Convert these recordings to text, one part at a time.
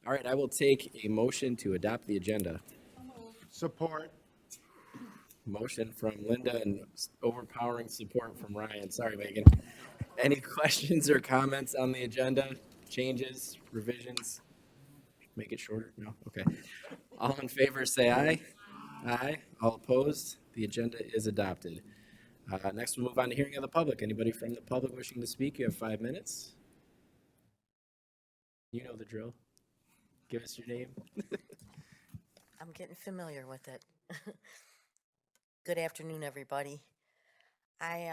All right, I will take a motion to adopt the agenda. Support. Motion from Linda and overpowering support from Ryan. Sorry, Megan. Any questions or comments on the agenda? Changes, revisions? Make it shorter? No? Okay. All in favor, say aye. Aye. All opposed? The agenda is adopted. Next, we'll move on to hearing of the public. Anybody from the public wishing to speak? You have 5 minutes. You know the drill. Give us your name. I'm getting familiar with it. Good afternoon, everybody. I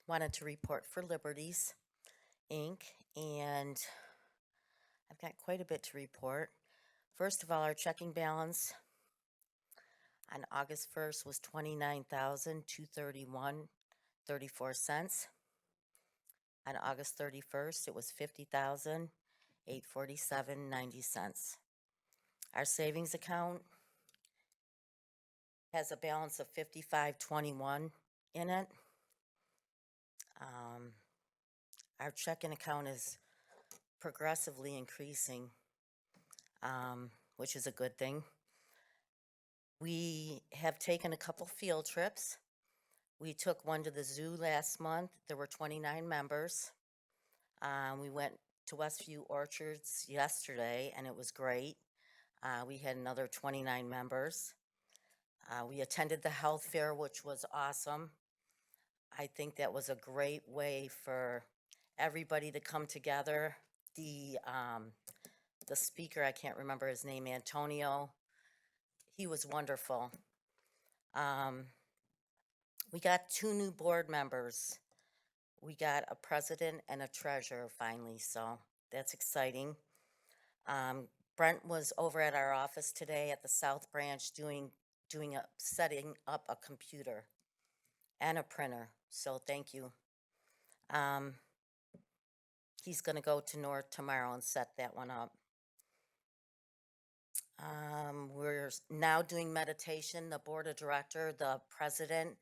wanted to report for Liberties, Inc., and I've got quite a bit to report. First of all, our checking balance on August 1st was $29,231.34. On August 31st, it was $50,847.90. Our savings account has a balance of $55.21 in it. Our checking account is progressively increasing, which is a good thing. We have taken a couple field trips. We took one to the zoo last month. There were 29 members. We went to Westview Orchards yesterday, and it was great. We had another 29 members. We attended the health fair, which was awesome. I think that was a great way for everybody to come together. The speaker, I can't remember his name, Antonio, he was wonderful. We got 2 new board members. We got a president and a treasurer finally, so that's exciting. Brent was over at our office today at the South Branch setting up a computer and a printer, so thank you. He's going to go to North tomorrow and set that one up. We're now doing meditation. The board of director, the president,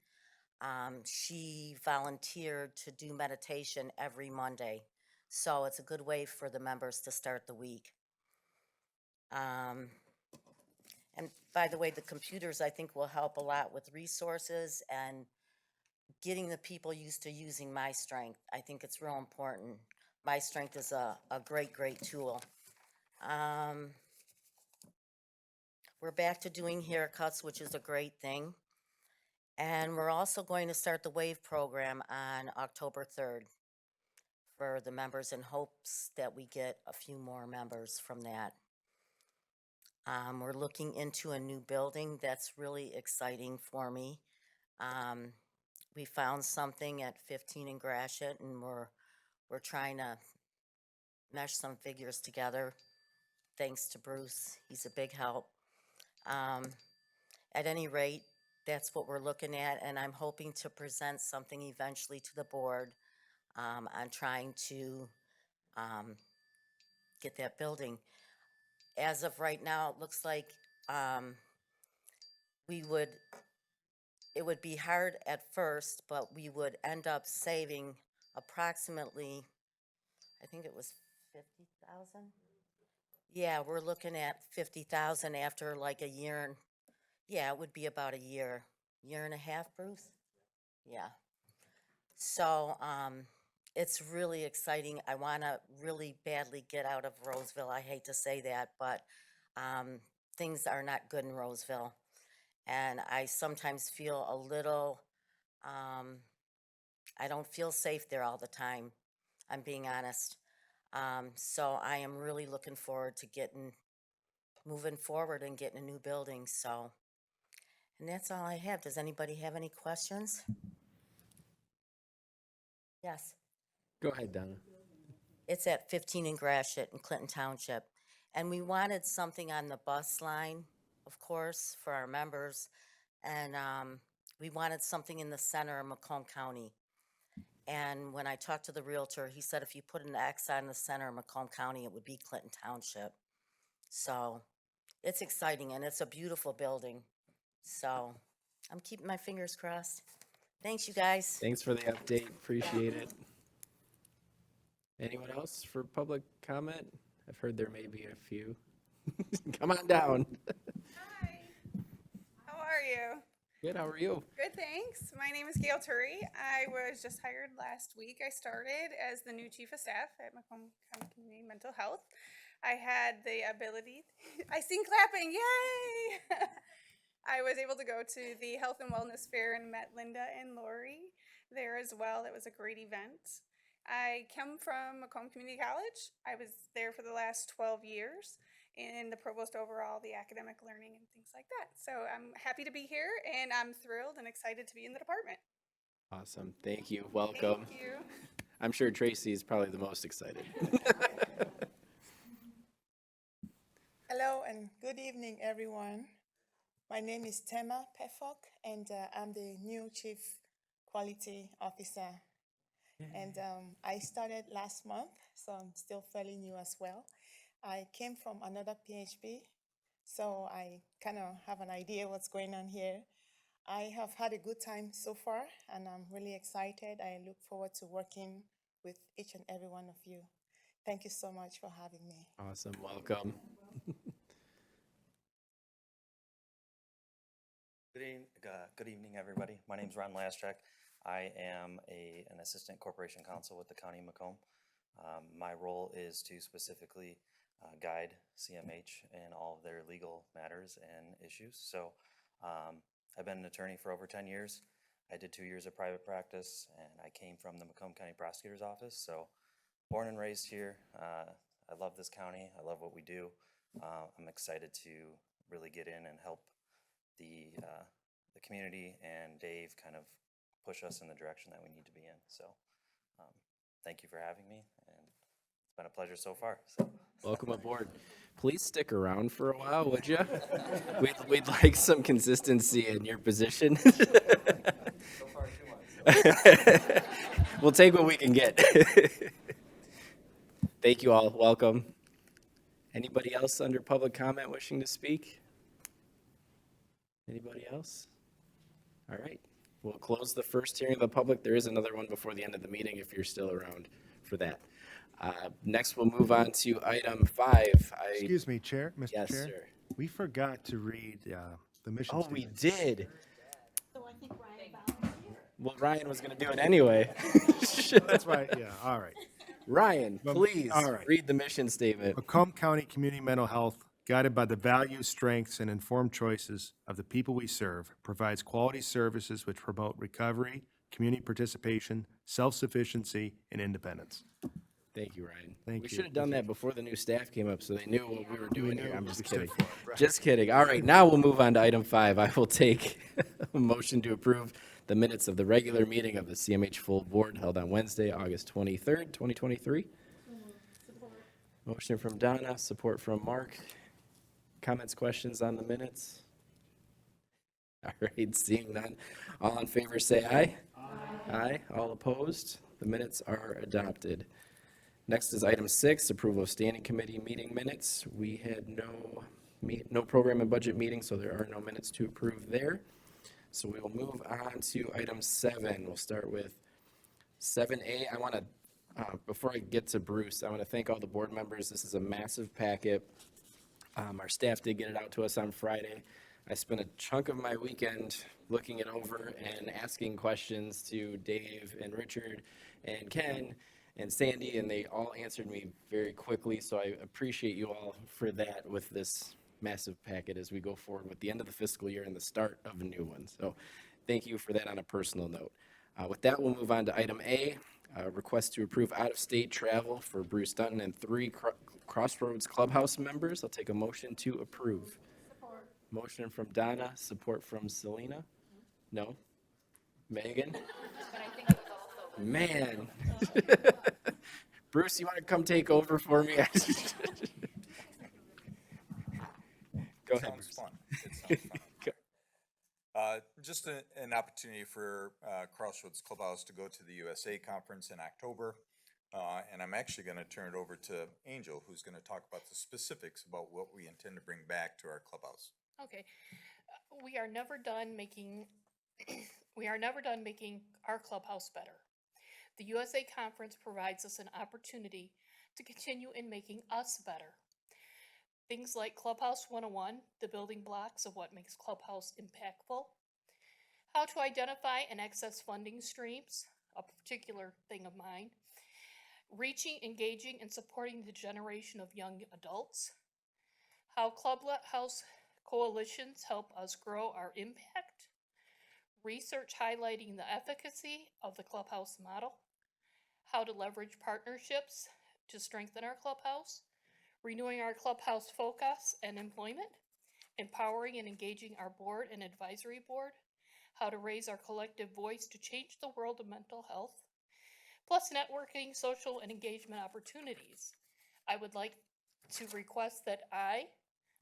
she volunteered to do meditation every Monday. So it's a good way for the members to start the week. And by the way, the computers, I think, will help a lot with resources and getting the people used to using MyStrength. I think it's real important. MyStrength is a great, great tool. We're back to doing haircuts, which is a great thing. And we're also going to start the WAVE program on October 3rd for the members in hopes that we get a few more members from that. We're looking into a new building. That's really exciting for me. We found something at 15 in Gratiot, and we're trying to mesh some figures together. Thanks to Bruce. He's a big help. At any rate, that's what we're looking at, and I'm hoping to present something eventually to the board on trying to get that building. As of right now, it looks like it would be hard at first, but we would end up saving approximately, I think it was 50,000. Yeah, we're looking at 50,000 after like a year. And yeah, it would be about a year and a half, Bruce. Yeah. So it's really exciting. I want to really badly get out of Roseville. I hate to say that, but things are not good in Roseville. And I sometimes feel a little, I don't feel safe there all the time. I'm being honest. So I am really looking forward to moving forward and getting a new building. So, and that's all I have. Does anybody have any questions? Yes. Go ahead, Donna. It's at 15 in Gratiot in Clinton Township. And we wanted something on the bus line, of course, for our members. And we wanted something in the center of Macomb County. And when I talked to the realtor, he said if you put an X on the center of Macomb County, it would be Clinton Township. So it's exciting, and it's a beautiful building. So I'm keeping my fingers crossed. Thanks, you guys. Thanks for the update. Appreciate it. Anyone else for public comment? I've heard there may be a few. Come on down. Hi, how are you? Good, how are you? Good, thanks. My name is Gail Turi. I was just hired last week. I started as the new chief of staff at Macomb County Community Mental Health. I had the ability, I seen clapping, yay! I was able to go to the Health and Wellness Fair and met Linda and Lori there as well. It was a great event. I come from Macomb Community College. I was there for the last 12 years in the provost overall, the academic learning and things like that. So I'm happy to be here and I'm thrilled and excited to be in the department. Awesome. Thank you. Welcome. Thank you. I'm sure Tracy is probably the most excited. Hello and good evening, everyone. My name is Tema Pefok, and I'm the new Chief Quality Officer. And I started last month, so I'm still fairly new as well. I came from another PHP, so I kind of have an idea what's going on here. I have had a good time so far, and I'm really excited. I look forward to working with each and every one of you. Thank you so much for having me. Awesome. Welcome. Good evening, everybody. My name is Ron Laschek. I am an assistant corporation counsel with the County of Macomb. My role is to specifically guide CMH in all of their legal matters and issues. So I've been an attorney for over 10 years. I did 2 years of private practice, and I came from the Macomb County Prosecutor's Office. So born and raised here. I love this county. I love what we do. I'm excited to really get in and help the community and Dave kind of push us in the direction that we need to be in. So thank you for having me, and it's been a pleasure so far. So. Welcome aboard. Please stick around for a while, would you? We'd like some consistency in your position. So far, 2 months. We'll take what we can get. Thank you all. Welcome. Anybody else under public comment wishing to speak? Anybody else? All right. We'll close the first hearing of the public. There is another one before the end of the meeting if you're still around for that. Next, we'll move on to item 5. Excuse me, Chair, Mr. Yes, Chair. sir. We forgot to read the mission Oh, we statement. did. So I think Ryan volunteered. Well, Ryan was going to do it anyway. That's right, yeah, all right. Ryan, Well, please all right. read the mission statement. Macomb County Community Mental Health, guided by the values, strengths, and informed choices of the people we serve, provides quality services which promote recovery, community participation, self-sufficiency, and independence. Thank you, Ryan. Thank We you. should have done that before the new staff came up so they knew what we were doing here. I'm just we stood kidding. for it, right. Just kidding. All right, now we'll move on to item 5. I will take a motion to approve the minutes of the regular meeting of the CMH Full Board held on Wednesday, August 23rd, 2023. Motion from Donna, support from Mark. Comments, questions on the minutes? All right, seeing none. All in favor, say aye. Aye. Aye. All opposed? The minutes are adopted. Next is item 6, approval of standing committee meeting minutes. We had no program and budget meeting, so there are no minutes to approve there. So we will move on to item 7. We'll start with 7A. I want to, before I get to Bruce, I want to thank all the board members. This is a massive packet. Our staff did get it out to us on Friday. I spent a chunk of my weekend looking it over and asking questions to Dave and Richard and Ken and Sandy, and they all answered me very quickly. So I appreciate you all for that with this massive packet as we go forward with the end of the fiscal year and the start of a new one. So thank you for that on a personal note. With that, we'll move on to item A, request to approve out-of-state travel for Bruce Dutton and 3 Crossroads Clubhouse members. I'll take a motion to approve. Support. Motion from Donna, support from Selena? No? Megan? But I think it was also. Man. Bruce, you want to come take over for me? Go ahead, Sounds Bruce. fun. It sounds fun. Go. Just an opportunity for Crossroads Clubhouse to go to the USA conference in October. And I'm actually going to turn it over to Angel, who's going to talk about the specifics about what we intend to bring back to our clubhouse. Okay, we are never done making, we are never done making our clubhouse better. The USA Conference provides us an opportunity to continue in making us better. Things like Clubhouse 101, the building blocks of what makes Clubhouse impactful. How to identify and access funding streams, a particular thing of mine. Reaching, engaging, and supporting the generation of young adults. How Clubhouse coalitions help us grow our impact. Research highlighting the efficacy of the Clubhouse model. How to leverage partnerships to strengthen our Clubhouse. Renewing our Clubhouse focus and employment. Empowering and engaging our board and advisory board. How to raise our collective voice to change the world of mental health. Plus networking, social, and engagement opportunities. I would like to request that I,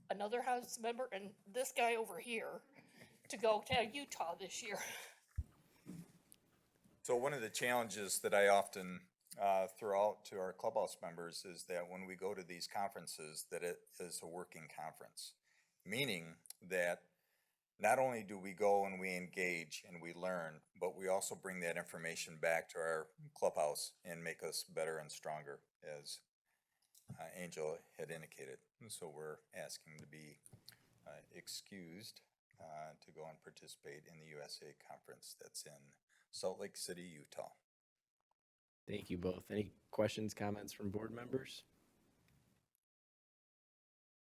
another House member, and this guy over here, to go to Utah this year. So one of the challenges that I often throw out to our clubhouse members is that when we go to these conferences, that it is a working conference, meaning that not only do we go and we engage and we learn, but we also bring that information back to our clubhouse and make us better and stronger, as Angel had indicated. And so we're asking to be excused to go and participate in the USA conference that's in Salt Lake City, Utah. Thank you both. Any questions, comments from board members?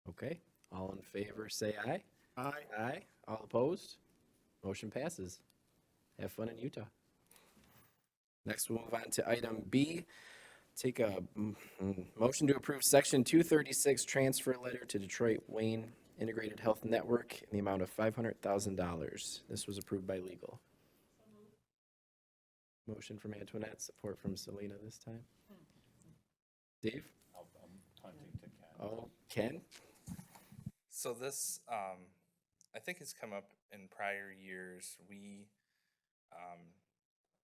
Okay, all in favor, say aye. Aye. Aye. All opposed? Motion passes. Have fun in Utah. Next, we'll move on to item B. Take a motion to approve Section 236 transfer letter to Detroit Wayne Integrated Health Network in the amount of $500,000. This was approved by legal. Motion from Antoinette, support from Selena this time. Dave? I'm punting to Ken. Oh, Ken? So this, I think has come up in prior years. We,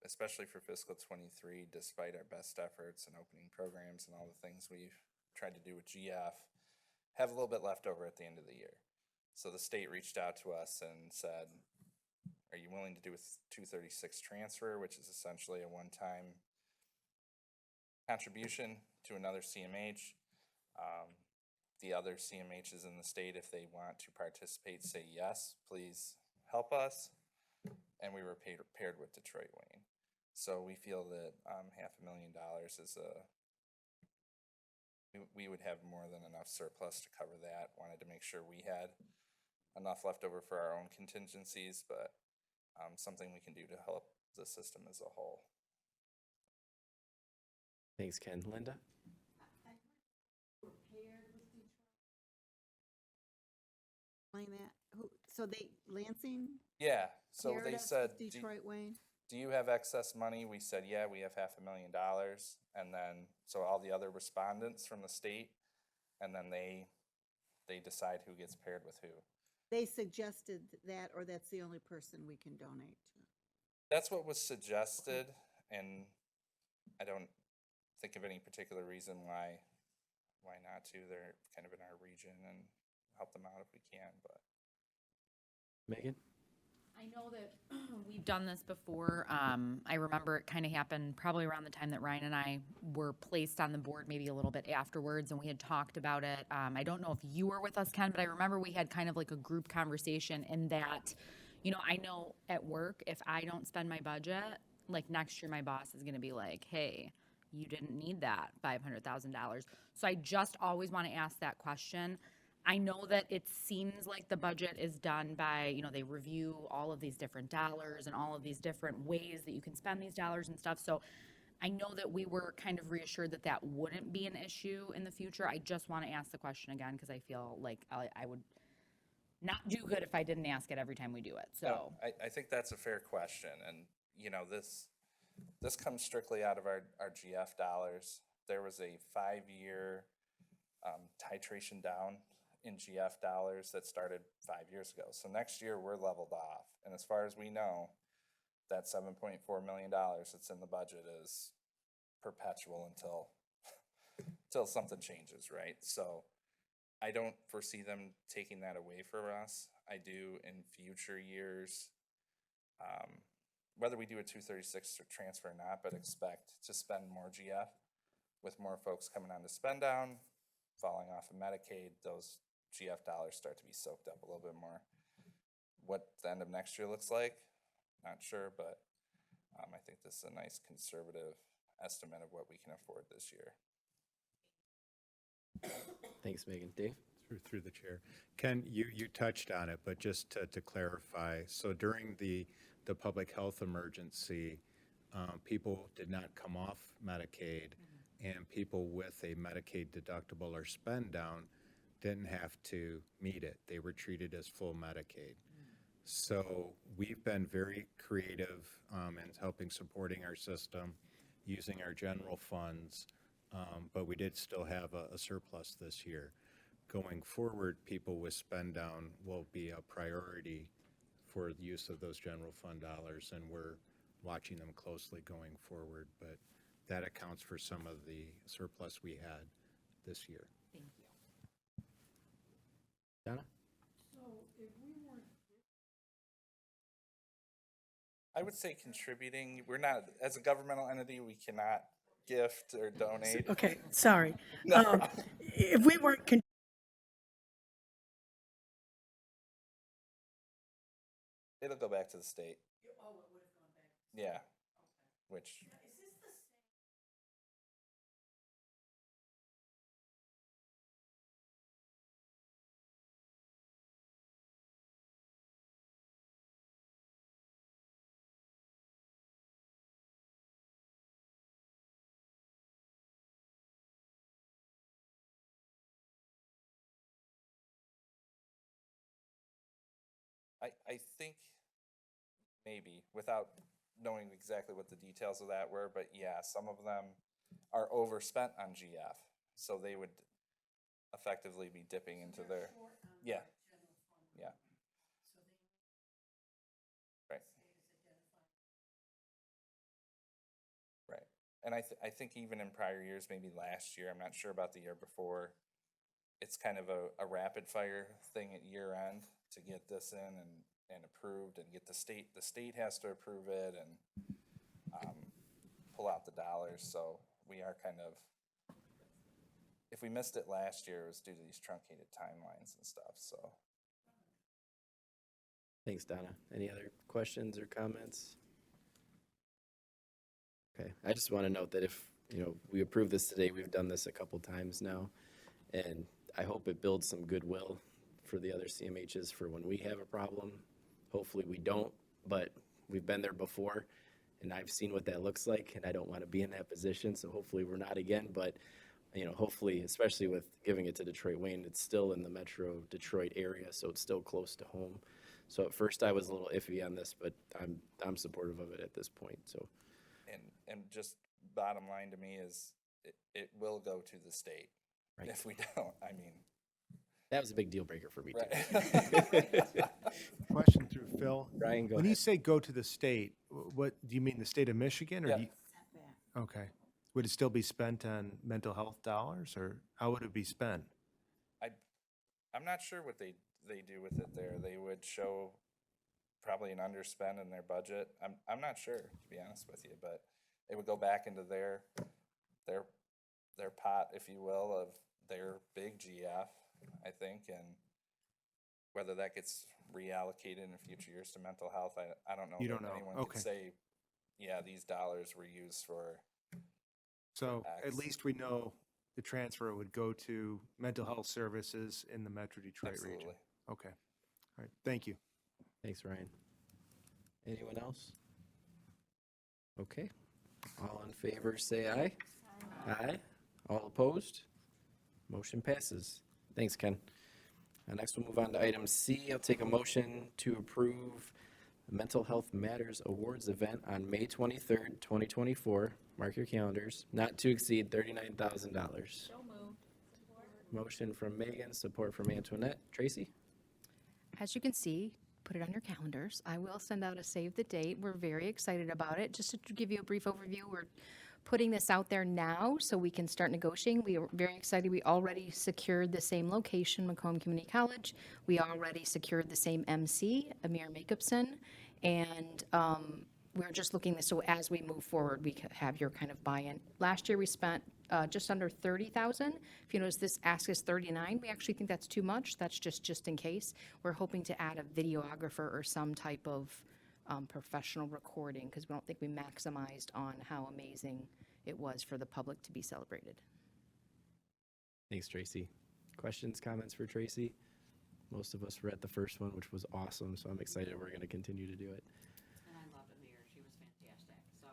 especially for fiscal '23, despite our best efforts and opening programs and all the things we've tried to do with GF, have a little bit left over at the end of the year. So the state reached out to us and said, are you willing to do a 236 transfer, which is essentially a one-time contribution to another CMH? The other CMHs in the state, if they want to participate, say yes, please help us. And we were paired with Detroit Wayne. So we feel that $500,000 is we would have more than enough surplus to cover that. Wanted to make sure we had enough left over for our own contingencies, but something we can do to help the system as a whole. Thanks, Ken. Linda? Explain that. So they, Lansing? Yeah, so paired they us said, with Detroit Wayne? do you have excess money? We said, yeah, we have $500,000. And then, so all the other respondents from the state, and then they decide who gets paired with who. They suggested that, or that's the only person we can donate to? That's what was suggested, and I don't think of any particular reason why not to. They're kind of in our region and help them out if we can, but. Megan? I know that we've done this before. I remember it kind of happened probably around the time that Ryan and I were placed on the board, maybe a little bit afterwards, and we had talked about it. I don't know if you were with us, Ken, but I remember we had kind of like a group conversation in that, you know, I know at work, if I don't spend my budget, like next year my boss is going to be like, hey, you didn't need that $500,000. So I just always want to ask that question. I know that it seems like the budget is done by, you know, they review all of these different dollars and all of these different ways that you can spend these dollars and stuff. So I know that we were kind of reassured that that wouldn't be an issue in the future. I just want to ask the question again because I feel like I would not do good if I didn't ask it every time we do it. So No, I think that's a fair question. And, you know, this comes strictly out of our GF dollars. There was a 5-year titration down in GF dollars that started 5 years ago. So next year we're leveled off. And as far as we know, that $7.4 million that's in the budget is perpetual until something changes, right? So I don't foresee them taking that away from us. I do in future years, whether we do a 236 transfer or not, but expect to spend more GF with more folks coming on to spend down, falling off of Medicaid, those GF dollars start to be soaked up a little bit more. What the end of next year looks like, not sure, but I think this is a nice conservative estimate of what we can afford this year. Thanks, Megan. Dave? Through the chair. Ken, you touched on it, but just to clarify, so during the public health emergency, people did not come off Medicaid, and people with a Medicaid deductible or spend down didn't have to meet it. They were treated as full Medicaid. So we've been very creative in helping supporting our system, using our general funds, but we did still have a surplus this year. Going forward, people with spend down will be a priority for the use of those general fund dollars, and we're watching them closely going forward. But that accounts for some of the surplus we had this year. Thank you. Donna? I would say contributing. We're not, as a governmental entity, we cannot gift or donate. Okay, sorry. No. If we weren't It'll go back to the state. Yeah, which, I think maybe, without knowing exactly what the details of that were, but yeah, some of them are overspent on GF, so they would effectively be dipping into their, yeah. Yeah. Right. Right. And I think even in prior years, maybe last year, I'm not sure about the year before, it's kind of a rapid fire thing at year end to get this in and approved and get the state has to approve it and pull out the dollars. So we are kind of, if we missed it last year, it was due to these truncated timelines and stuff, so. Thanks, Donna. Any other questions or comments? Okay, I just want to note that if, we approve this today, we've done this a couple times now, and I hope it builds some goodwill for the other CMHs for when we have a problem. Hopefully we don't, but we've been there before, and I've seen what that looks like, and I don't want to be in that position, so hopefully we're not again, but hopefully, especially with giving it to Detroit Wayne, it's still in the Metro Detroit area, so it's still close to home. So at first I was a little iffy on this, but I'm supportive of it at this point, so. And just bottom line to me is it will go to the state. Right. If we don't, I mean. That was a big deal breaker for me, Right. too. Question through Phil. Ryan, go When ahead. you say go to the state, what, do you mean the state of Michigan? Or Yeah. do you, okay. Would it still be spent on mental health dollars, or how would it be spent? I'm not sure what they do with it there. They would show probably an underspend in their budget. I'm not sure, to be honest with you, but it would go back into their pot, if you will, of their big GF, I think, and whether that gets reallocated in future years to mental health, I don't know. You that don't know. anyone Okay. could say, yeah, these dollars were used for. So at X. least we know the transfer would go to mental health services in the Metro Detroit region. Absolutely. Okay. All right. Thank you. Thanks, Ryan. Anyone else? Okay. All in favor, say aye. Aye. All opposed? Motion passes. Thanks, Ken. Next, we'll move on to item C. I'll take a motion to approve the Mental Health Matters Awards event on May 23rd, 2024. Mark your calendars. Not to exceed $39,000. So moved. Motion from Megan, support from Antoinette. Tracy? As you can see, put it on your calendars. I will send out a save the date. We're very excited about it. Just to give you a brief overview, we're putting this out there now so we can start negotiating. We are very excited. We already secured the same location, Macomb Community College. We already secured the same MC, Amir Jacobson. And we're just looking, so as we move forward, we have your kind of buy-in. Last year, we spent just under 30,000. If you notice, this ask is 39. We actually think that's too much. That's just in case. We're hoping to add a videographer or some type of professional recording, because we don't think we maximized on how amazing it was for the public to be celebrated. Thanks, Tracy. Questions, comments for Tracy? Most of us were at the first one, which was awesome, so I'm excited we're going to continue to do it. And I loved Amir. She was fantastic. So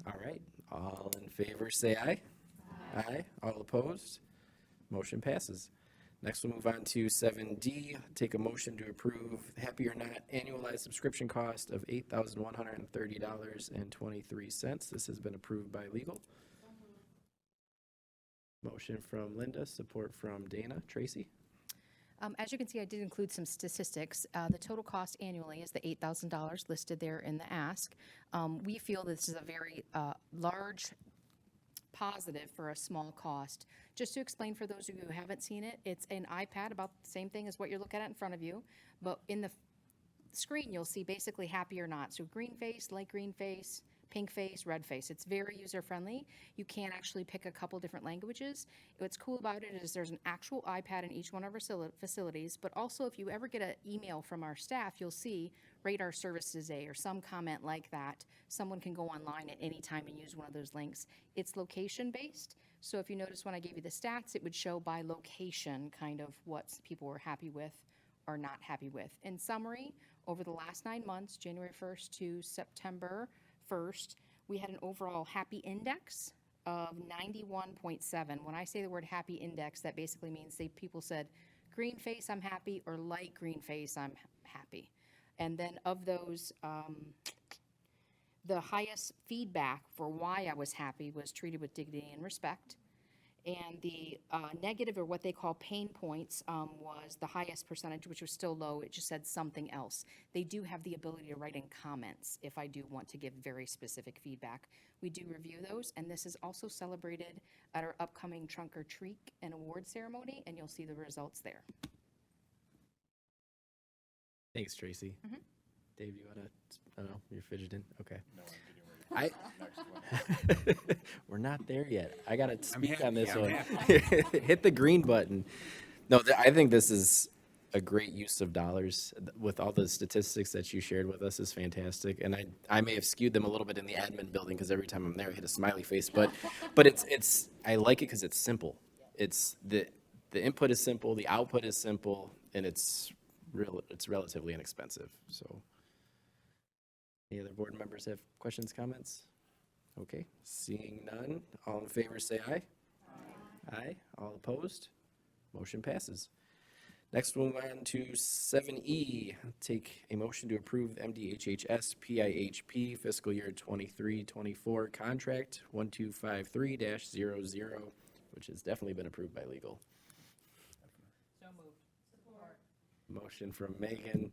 I'm All right, all in favor, say aye. Aye. All opposed? Motion passes. Next, we'll move on to 7D. Take a motion to approve Happy or Not annualized subscription cost of $8,130.23. This has been approved by legal. Motion from Linda, support from Dana. Tracy? As you can see, I did include some statistics. The total cost annually is the $8,000 listed there in the ask. We feel this is a very large positive for a small cost. Just to explain for those of you who haven't seen it, it's an iPad, about the same thing as what you're looking at in front of you, but in the screen you'll see basically Happy or Not. So green face, light green face, pink face, red face. It's very user-friendly. You can actually pick a couple different languages. What's cool about it is there's an actual iPad in each one of our facilities, but also if you ever get an email from our staff, you'll see rate our services A or some comment like that. Someone can go online at any time and use one of those links. It's location-based, so if you notice when I gave you the stats, it would show by location kind of what people were happy with or not happy with. In summary, over the last 9 months, January 1st to September 1st, we had an overall happy index of 91.7. When I say the word happy index, that basically means people said green face, I'm happy, or light green face, I'm happy. And then of those, the highest feedback for why I was happy was treated with dignity and respect. And the negative, or what they call pain points, was the highest percentage, which was still low. It just said something else. They do have the ability to write in comments if I do want to give very specific feedback. We do review those, and this is also celebrated at our upcoming Trunk or Treat and award ceremony, and you'll see the results there. Thanks, Tracy. Mhm. Dave, you want to, I don't know, you're fidgeting? Okay. No, I'm getting ready. Next one. We're not there yet. I got to speak on happy, this I'm one. happy. Hit the green button. No, I think this is a great use of dollars. With all the statistics that you shared with us is fantastic. And I may have skewed them a little bit in the admin building because every time I'm there, I hit a smiley face. But it's I like it because it's simple. It's the input is simple, the output is simple, and it's relatively inexpensive. So, any other board members have questions, comments? Okay, seeing none, all in favor say aye. Aye. All opposed? Motion passes. Next, we'll move on to 7E. Take a motion to approve the MDHHS PIHP fiscal year 23-24 contract 1253-00, which has definitely been approved by legal. so moved. Support. Motion from Megan,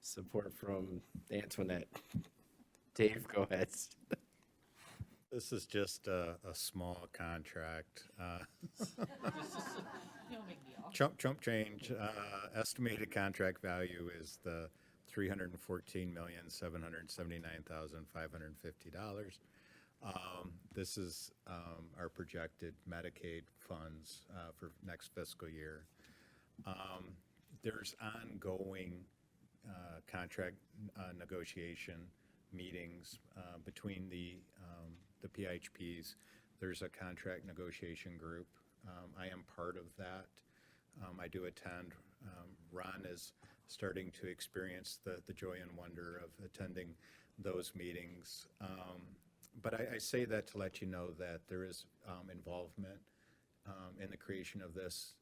support from Antoinette. Dave, go ahead. This is just a small contract. No big deal. Chump change. Estimated contract value is the $314,779,550. This is our projected Medicaid funds for next fiscal year. There's ongoing contract negotiation meetings between the PIHPs. There's a contract negotiation group. I am part of that. I do attend. Ron is starting to experience the joy and wonder of attending those meetings. But I say that to let you know that there is involvement in the creation of this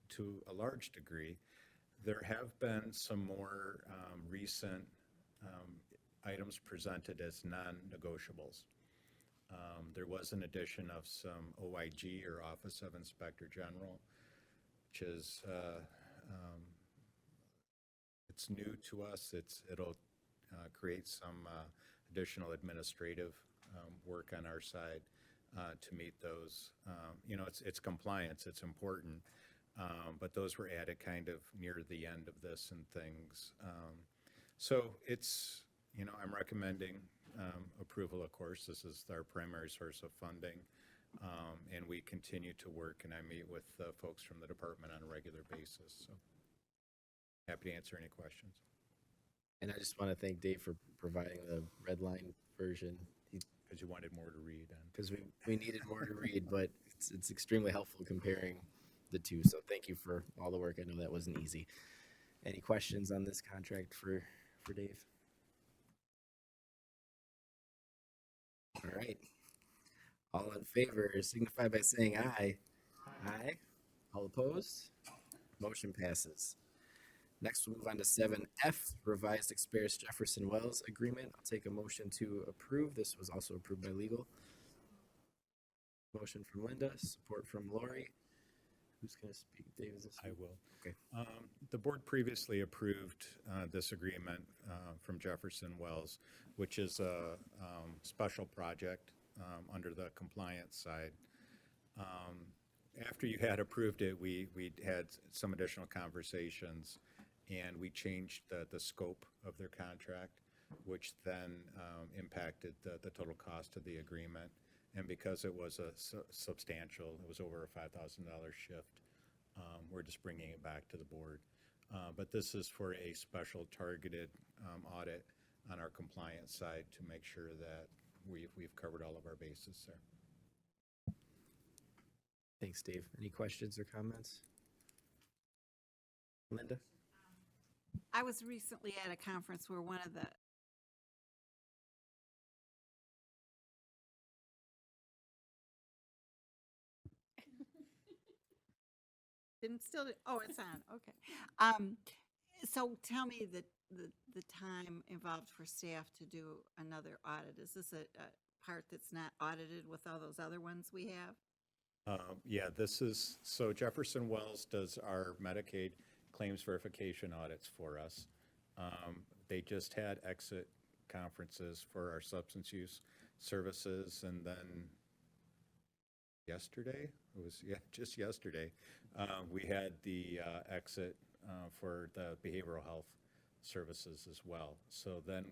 to a large degree. There have been some more recent items presented as non-negotiables. There was an addition of some OIG, or Office of Inspector General, which is it's new to us. It'll create some additional administrative work on our side to meet those. It's compliance. It's important, but those were added kind of near the end of this and things. So it's, I'm recommending approval, of course. This is our primary source of funding. And we continue to work, and I meet with folks from the department on a regular basis. So happy to answer any questions. And I just want to thank Dave for providing the red line version. Because you wanted more to read. Because we needed more to read, but it's extremely helpful comparing the two. So thank you for all the work. I know that wasn't easy. Any questions on this contract for Dave? All right. All in favor signify by saying aye. Aye. All opposed? Motion passes. Next, we'll move on to 7F, Revised Express Jefferson Wells Agreement. I'll take a motion to approve. This was also approved by legal. Motion from Linda, support from Lori. Who's going to speak? Dave, is this? I will. Okay. The board previously approved this agreement from Jefferson Wells, which is a special project under the compliance side. After you had approved it, we had some additional conversations, and we changed the scope of their contract, which then impacted the total cost of the agreement. And because it was a substantial, it was over a $5,000 shift, we're just bringing it back to the board. But this is for a special targeted audit on our compliance side to make sure that we've covered all of our bases there. Thanks, Dave. Any questions or comments? Linda? I was recently at a conference where one of the didn't still, oh, it's on, okay. So tell me the time involved for staff to do another audit. Is this a part that's not audited with all those other ones we have? Yeah, so Jefferson Wells does our Medicaid claims verification audits for us. They just had exit conferences for our substance use services, and then yesterday, just yesterday, we had the exit for the behavioral health services as well. So then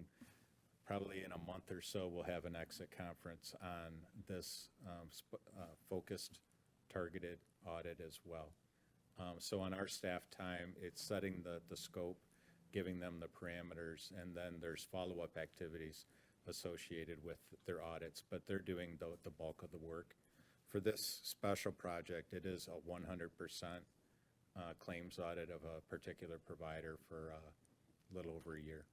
probably in a month or so, we'll have an exit conference on this focused, targeted audit as well. So on our staff time, it's setting the scope, giving them the parameters, and then there's follow-up activities associated with their audits, but they're doing the bulk of the work. For this special project, it is a 100% claims audit of a particular provider for a little over a year.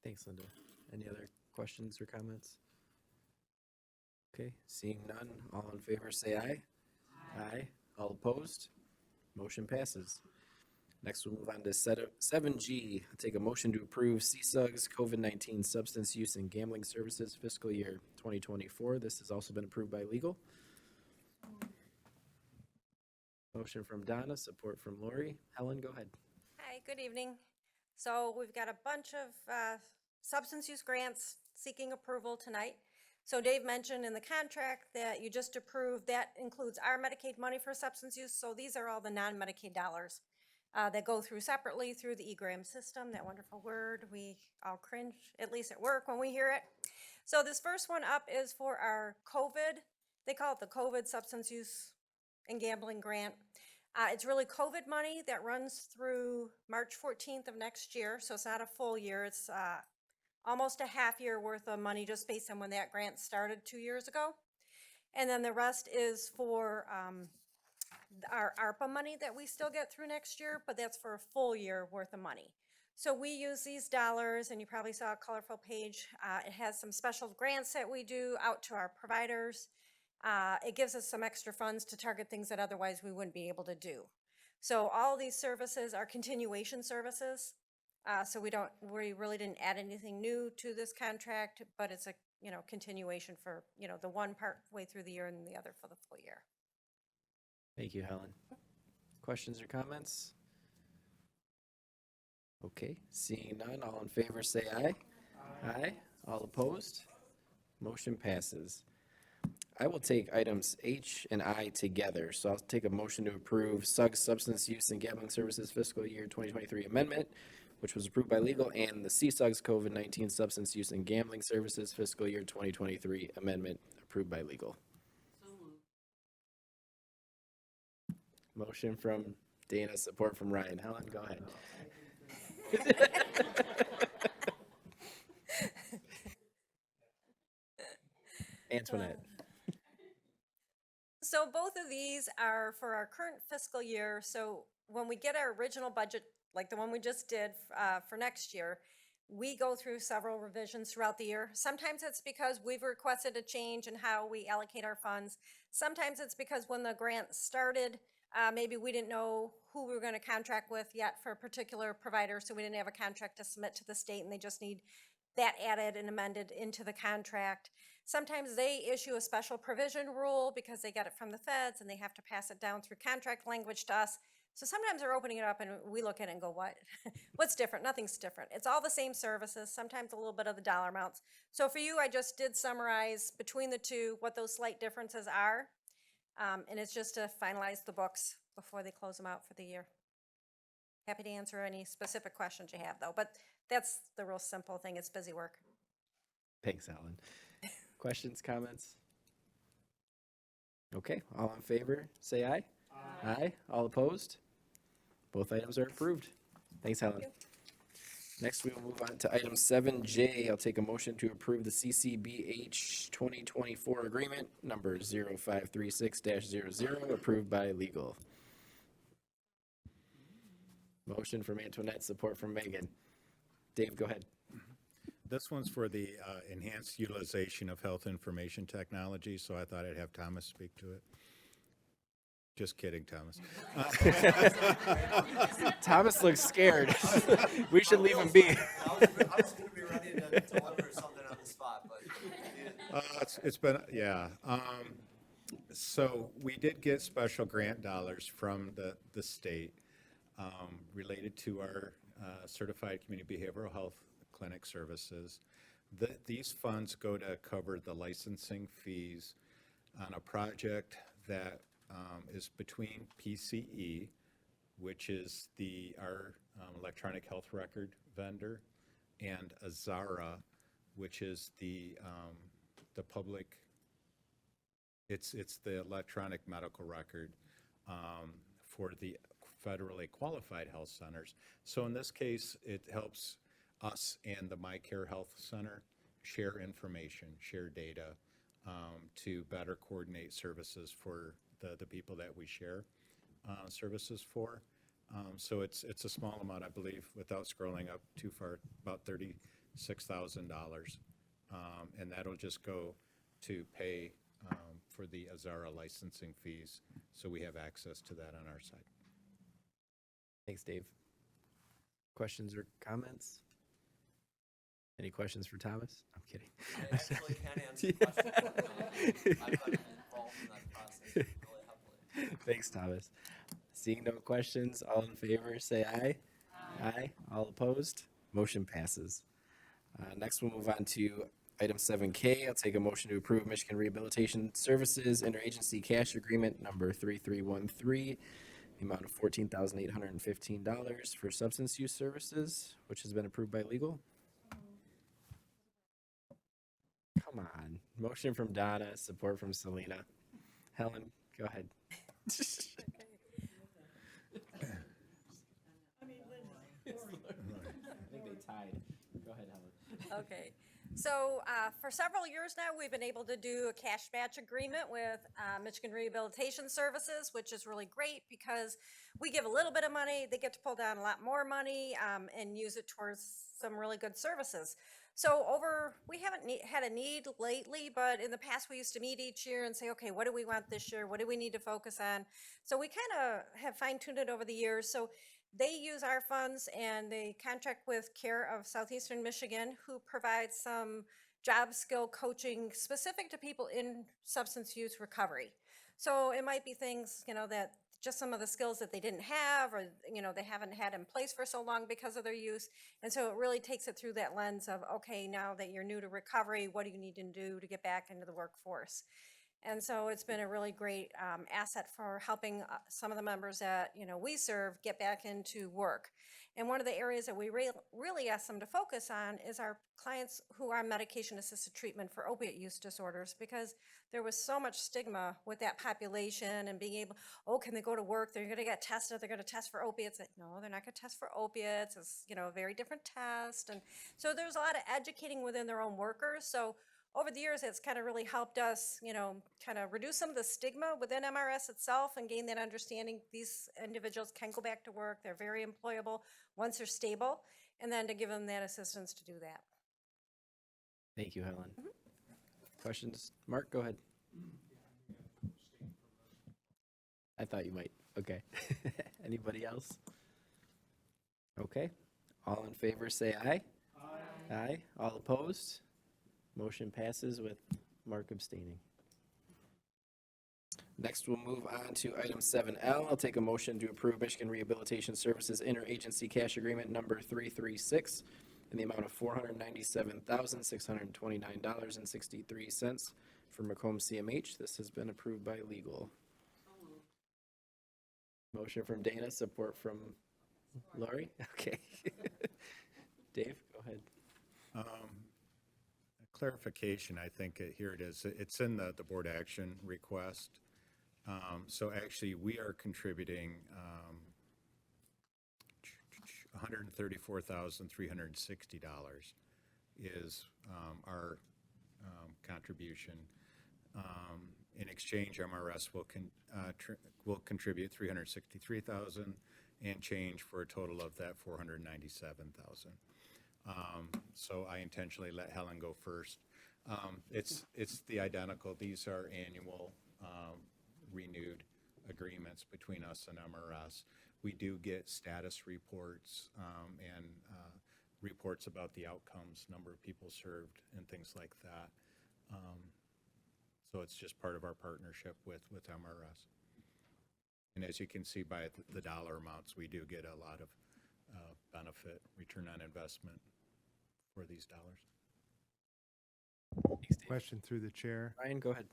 Thanks, Linda. Any other questions or comments? Okay, seeing none, all in favor say aye. Aye. All opposed? Motion passes. Next, we'll move on to 7G. I'll take a motion to approve CSUG's COVID-19 Substance Use and Gambling Services fiscal year 2024. This has also been approved by legal. Motion from Donna, support from Lori. Helen, go ahead. Hi, good evening. So we've got a bunch of substance use grants seeking approval tonight. So Dave mentioned in the contract that you just approved, that includes our Medicaid money for substance use. So these are all the non-Medicaid dollars that go through separately through the eGram system, that wonderful word. We all cringe, at least at work, when we hear it. So this first one up is for our COVID, they call it the COVID Substance Use and Gambling Grant. It's really COVID money that runs through March 14th of next year, so it's not a full year. It's almost a half year worth of money just based on when that grant started 2 years ago. And then the rest is for our ARPA money that we still get through next year, but that's for a full year worth of money. So we use these dollars, and you probably saw a colorful page. It has some special grants that we do out to our providers. It gives us some extra funds to target things that otherwise we wouldn't be able to do. So all these services are continuation services. So we really didn't add anything new to this contract, but it's a, continuation for, the one part way through the year and the other for the full year. Thank you, Helen. Questions or comments? Okay, seeing none, all in favor say aye. Aye. All opposed? Motion passes. I will take items H and I together. So I'll take a motion to approve SUG Substance Use and Gambling Services Fiscal Year 2023 Amendment, which was approved by legal, and the CSUG's COVID-19 Substance Use and Gambling Services Fiscal Year 2023 Amendment, approved by legal. Motion from Dana, support from Ryan. Helen, go ahead. Antoinette. So both of these are for our current fiscal year. So when we get our original budget, like the one we just did for next year, we go through several revisions throughout the year. Sometimes it's because we've requested a change in how we allocate our funds. Sometimes it's because when the grant started, maybe we didn't know who we were going to contract with yet for a particular provider, so we didn't have a contract to submit to the state, and they just need that added and amended into the contract. Sometimes they issue a special provision rule because they get it from the feds and they have to pass it down through contract language to us. So sometimes they're opening it up and we look at it and go, what? What's different? Nothing's different. It's all the same services, sometimes a little bit of the dollar amounts. So for you, I just did summarize between the two what those slight differences are. And it's just to finalize the books before they close them out for the year. Happy to answer any specific questions you have though, but that's the real simple thing. It's busy work. Thanks, Helen. Questions, comments? Okay, all in favor, say aye. Aye. All opposed? Both items are approved. Thanks, Helen. Next, we will move on to item 7J. I'll take a motion to approve the CCBH 2024 agreement number 0536-00, approved by legal. Motion from Antoinette, support from Megan. Dave, go ahead. This one's for the enhanced utilization of health information technology, so I thought I'd have Thomas speak to it. Just kidding, Thomas. Thomas looks scared. We should leave him be. I was going to be ready to deliver something on the spot, but. It's been, yeah. So we did get special grant dollars from the state related to our certified community behavioral health clinic services. These funds go to cover the licensing fees on a project that is between PCE, which is our electronic health record vendor, and Azara, which is the public. It's the electronic medical record for the federally qualified health centers. So in this case, it helps us and the MyCare Health Center share information, share data to better coordinate services for the people that we share services for. So it's a small amount, I believe, without scrolling up too far, about $36,000. And that'll just go to pay for the Azara licensing fees, so we have access to that on our side. Thanks, Dave. Questions or comments? Any questions for Thomas? I'm kidding. I actually can't answer questions. I've been involved in that process really heavily. Thanks, Thomas. Seeing no questions, all in favor, say aye. Aye. All opposed? Motion passes. Next, we'll move on to item 7K. I'll take a motion to approve Michigan Rehabilitation Services Interagency Cash Agreement number 3313, the amount of $14,815 for substance use services, which has been approved by legal. Come on. Motion from Donna, support from Selena. Helen, go ahead. I think they tied. Go ahead, Helen. Okay, so for several years now, we've been able to do a cash match agreement with Michigan Rehabilitation Services, which is really great because we give a little bit of money, they get to pull down a lot more money and use it towards some really good services. So we haven't had a need lately, but in the past we used to meet each year and say, okay, what do we want this year? What do we need to focus on? So we kind of have fine-tuned it over the years. So they use our funds and they contract with Care of Southeastern Michigan, who provides some job skill coaching specific to people in substance use recovery. So it might be things, that just some of the skills that they didn't have or, they haven't had in place for so long because of their use. And so it really takes it through that lens of, okay, now that you're new to recovery, what do you need to do to get back into the workforce? And so it's been a really great asset for helping some of the members that, we serve get back into work. And one of the areas that we really ask them to focus on is our clients who are on medication-assisted treatment for opiate use disorders, because there was so much stigma with that population and being able, oh, can they go to work? They're going to get tested. They're going to test for opiates. No, they're not going to test for opiates. It's, a very different test. And so there's a lot of educating within their own workers. So over the years, it's kind of really helped us, kind of reduce some of the stigma within MRS itself and gain that understanding these individuals can go back to work. They're very employable once they're stable, and then to give them that assistance to do that. Thank you, Helen. Questions? Mark, go ahead. I thought you might. Okay. Anybody else? Okay. All in favor, say aye. Aye. Aye. All opposed? Motion passes with Mark abstaining. Next, we'll move on to item 7L. I'll take a motion to approve Michigan Rehabilitation Services Interagency Cash Agreement number 336 in the amount of $497,629.63 for Macomb CMH. This has been approved by legal. Motion from Dana, support from Lori. Okay. Dave, go ahead. Clarification, I think here it is. It's in the board action request. So actually, we are contributing $134,360 is our contribution. In exchange, MRS will contribute $363,000 and change for a total of that $497,000. So I intentionally let Helen go first. It's the identical. These are annual renewed agreements between us and MRS. We do get status reports and reports about the outcomes, number of people served, and things like that. So it's just part of our partnership with MRS. And as you can see by the dollar amounts, we do get a lot of benefit, return on investment for these dollars. Question through the chair. Ryan, go ahead.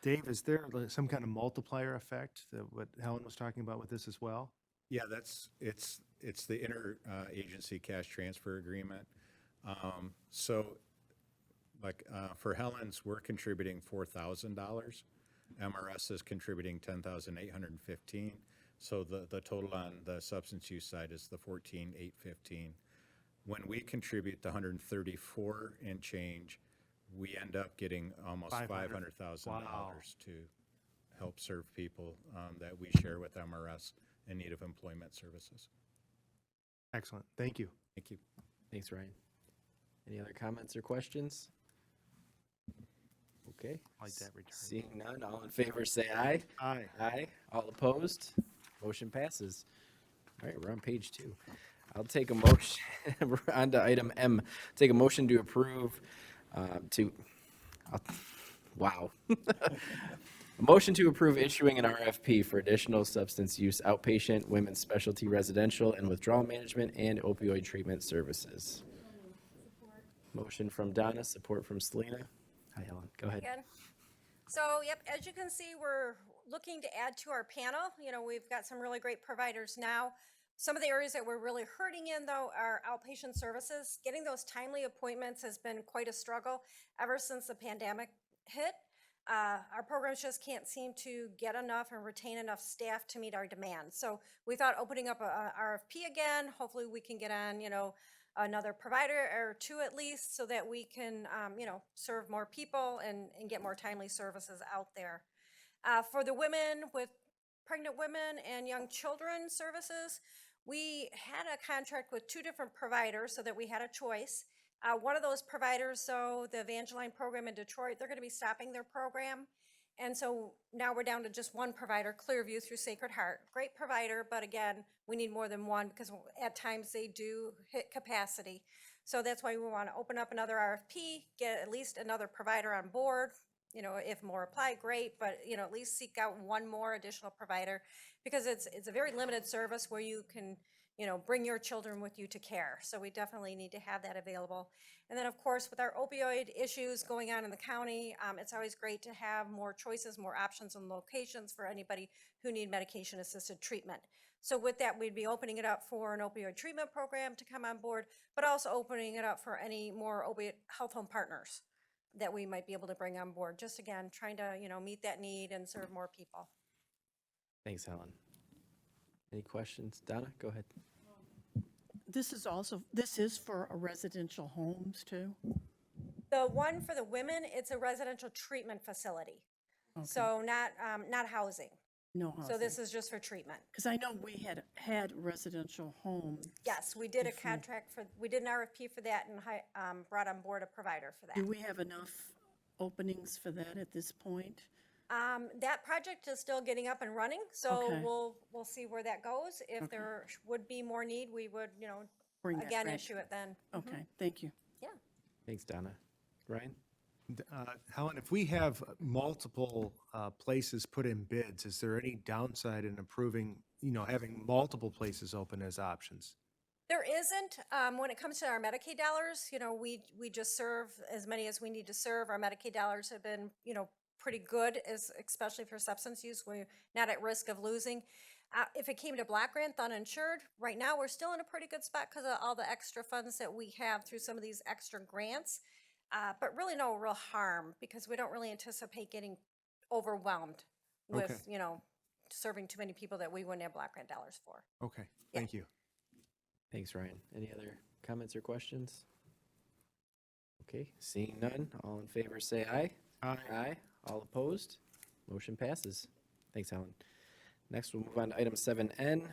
Dave, is there some kind of multiplier effect that what Helen was talking about with this as well? Yeah, it's the interagency cash transfer agreement. So like for Helen's, we're contributing $4,000. MRS is contributing $10,815. So the total on the substance use side is the $14,815. When we contribute the 134 and change, we end up getting almost $500,000 to help serve people that we share with MRS in need of employment services. Excellent. Thank you. Thank you. Thanks, Ryan. Any other comments or questions? Okay. Like that return. Seeing none, all in favor say aye. Aye. Aye. All opposed? Motion passes. All right, we're on page 2. I'll take a motion. We're on to item M. Take a motion to approve wow. A motion to approve issuing an RFP for additional substance use outpatient, women's specialty residential and withdrawal management and opioid treatment services. Motion from Donna, support from Selena. Hi, Helen. Go ahead. Again. So, yep, as you can see, we're looking to add to our panel. We've got some really great providers now. Some of the areas that we're really hurting in, though, are outpatient services. Getting those timely appointments has been quite a struggle ever since the pandemic hit. Our programs just can't seem to get enough and retain enough staff to meet our demand. So we thought opening up a RFP again, hopefully we can get on, another provider or two at least, so that we can, serve more people and get more timely services out there. For the women with pregnant women and young children services, we had a contract with 2 different providers so that we had a choice. One of those providers, so the Evangeline program in Detroit, they're going to be stopping their program. And so now we're down to just one provider, Clearview through Sacred Heart. Great provider, but again, we need more than one because at times they do hit capacity. So that's why we want to open up another RFP, get at least another provider on board. If more apply, great, but, at least seek out one more additional provider because it's a very limited service where you can, bring your children with you to care. So we definitely need to have that available. And then, of course, with our opioid issues going on in the county, it's always great to have more choices, more options and locations for anybody who need medication-assisted treatment. So with that, we'd be opening it up for an opioid treatment program to come on board, but also opening it up for any more opioid health home partners that we might be able to bring on board. Just again, trying to, meet that need and serve more people. Thanks, Helen. Any questions? Donna, go ahead. This is for a residential homes too? The one for the women, it's a residential treatment facility. Okay. So not housing. No So this housing. is just for treatment. Because I know we had residential homes. Yes, we did a before. contract we did an RFP for that and brought on board a provider for that. Do we have enough openings for that at this point? That project is still getting up and running, so Okay. we'll see where that goes. If Okay. there would be more need, we would, Bring that again, back. issue it then. Okay, thank you. Yeah. Thanks, Donna. Ryan? Helen, if we have multiple places put in bids, is there any downside in improving, having multiple places open as options? There isn't. When it comes to our Medicaid dollars, we just serve as many as we need to serve. Our Medicaid dollars have been, pretty good, especially for substance use. We're not at risk of losing. If it came to block grant, the uninsured, right now we're still in a pretty good spot because of all the extra funds that we have through some of these extra grants. But really no real harm because we don't really anticipate getting overwhelmed with, Okay. Serving too many people that we wouldn't have block grant dollars for. Okay, thank you. Thanks, Ryan. Any other comments or questions? Okay, seeing none, all in favor say aye. Aye. Aye. All opposed? Motion passes. Thanks, Helen. Next, we'll move on to item 7N.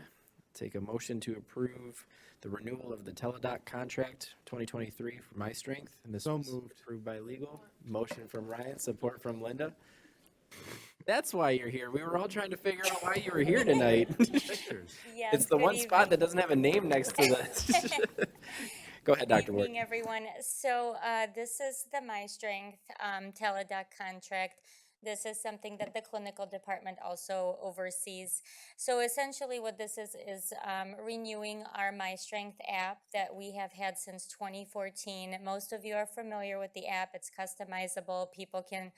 Take a motion to approve the renewal of the Teladoc contract 2023 for My Strength. And this So was moved. approved by legal. Motion from Ryan, support from Linda. That's why you're here. We were all trying to figure out why you were here tonight. Pictures. Yes, It's the good one spot evening. that doesn't have a name next to the. Go ahead, Dr. Ward. Evening, everyone. So this is the My Strength Teladoc contract. This is something that the clinical department also oversees. So essentially what this is renewing our My Strength app that we have had since 2014. Most of you are familiar with the app. It's customizable. People can,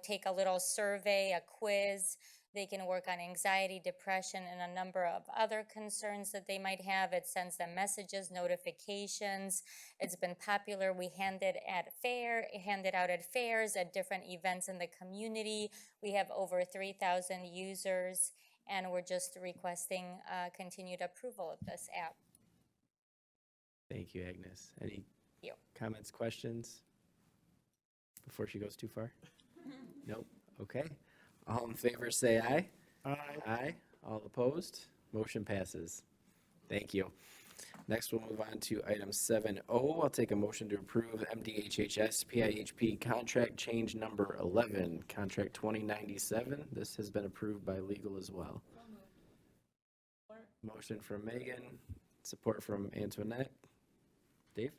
take a little survey, a quiz. They can work on anxiety, depression, and a number of other concerns that they might have. It sends them messages, notifications. It's been popular. We hand it out at fairs, at different events in the community. We have over 3,000 users, and we're just requesting continued approval of this app. Thank you, Agnes. Any Thank you. comments, questions before she goes too far? Nope. Okay. All in favor say aye. Aye. Aye. All opposed? Motion passes. Thank you. Next, we'll move on to item 7O. I'll take a motion to approve MDHHS PIHP contract change number 11, contract 2097. This has been approved by legal as well. Motion from Megan, support from Antoinette. Dave?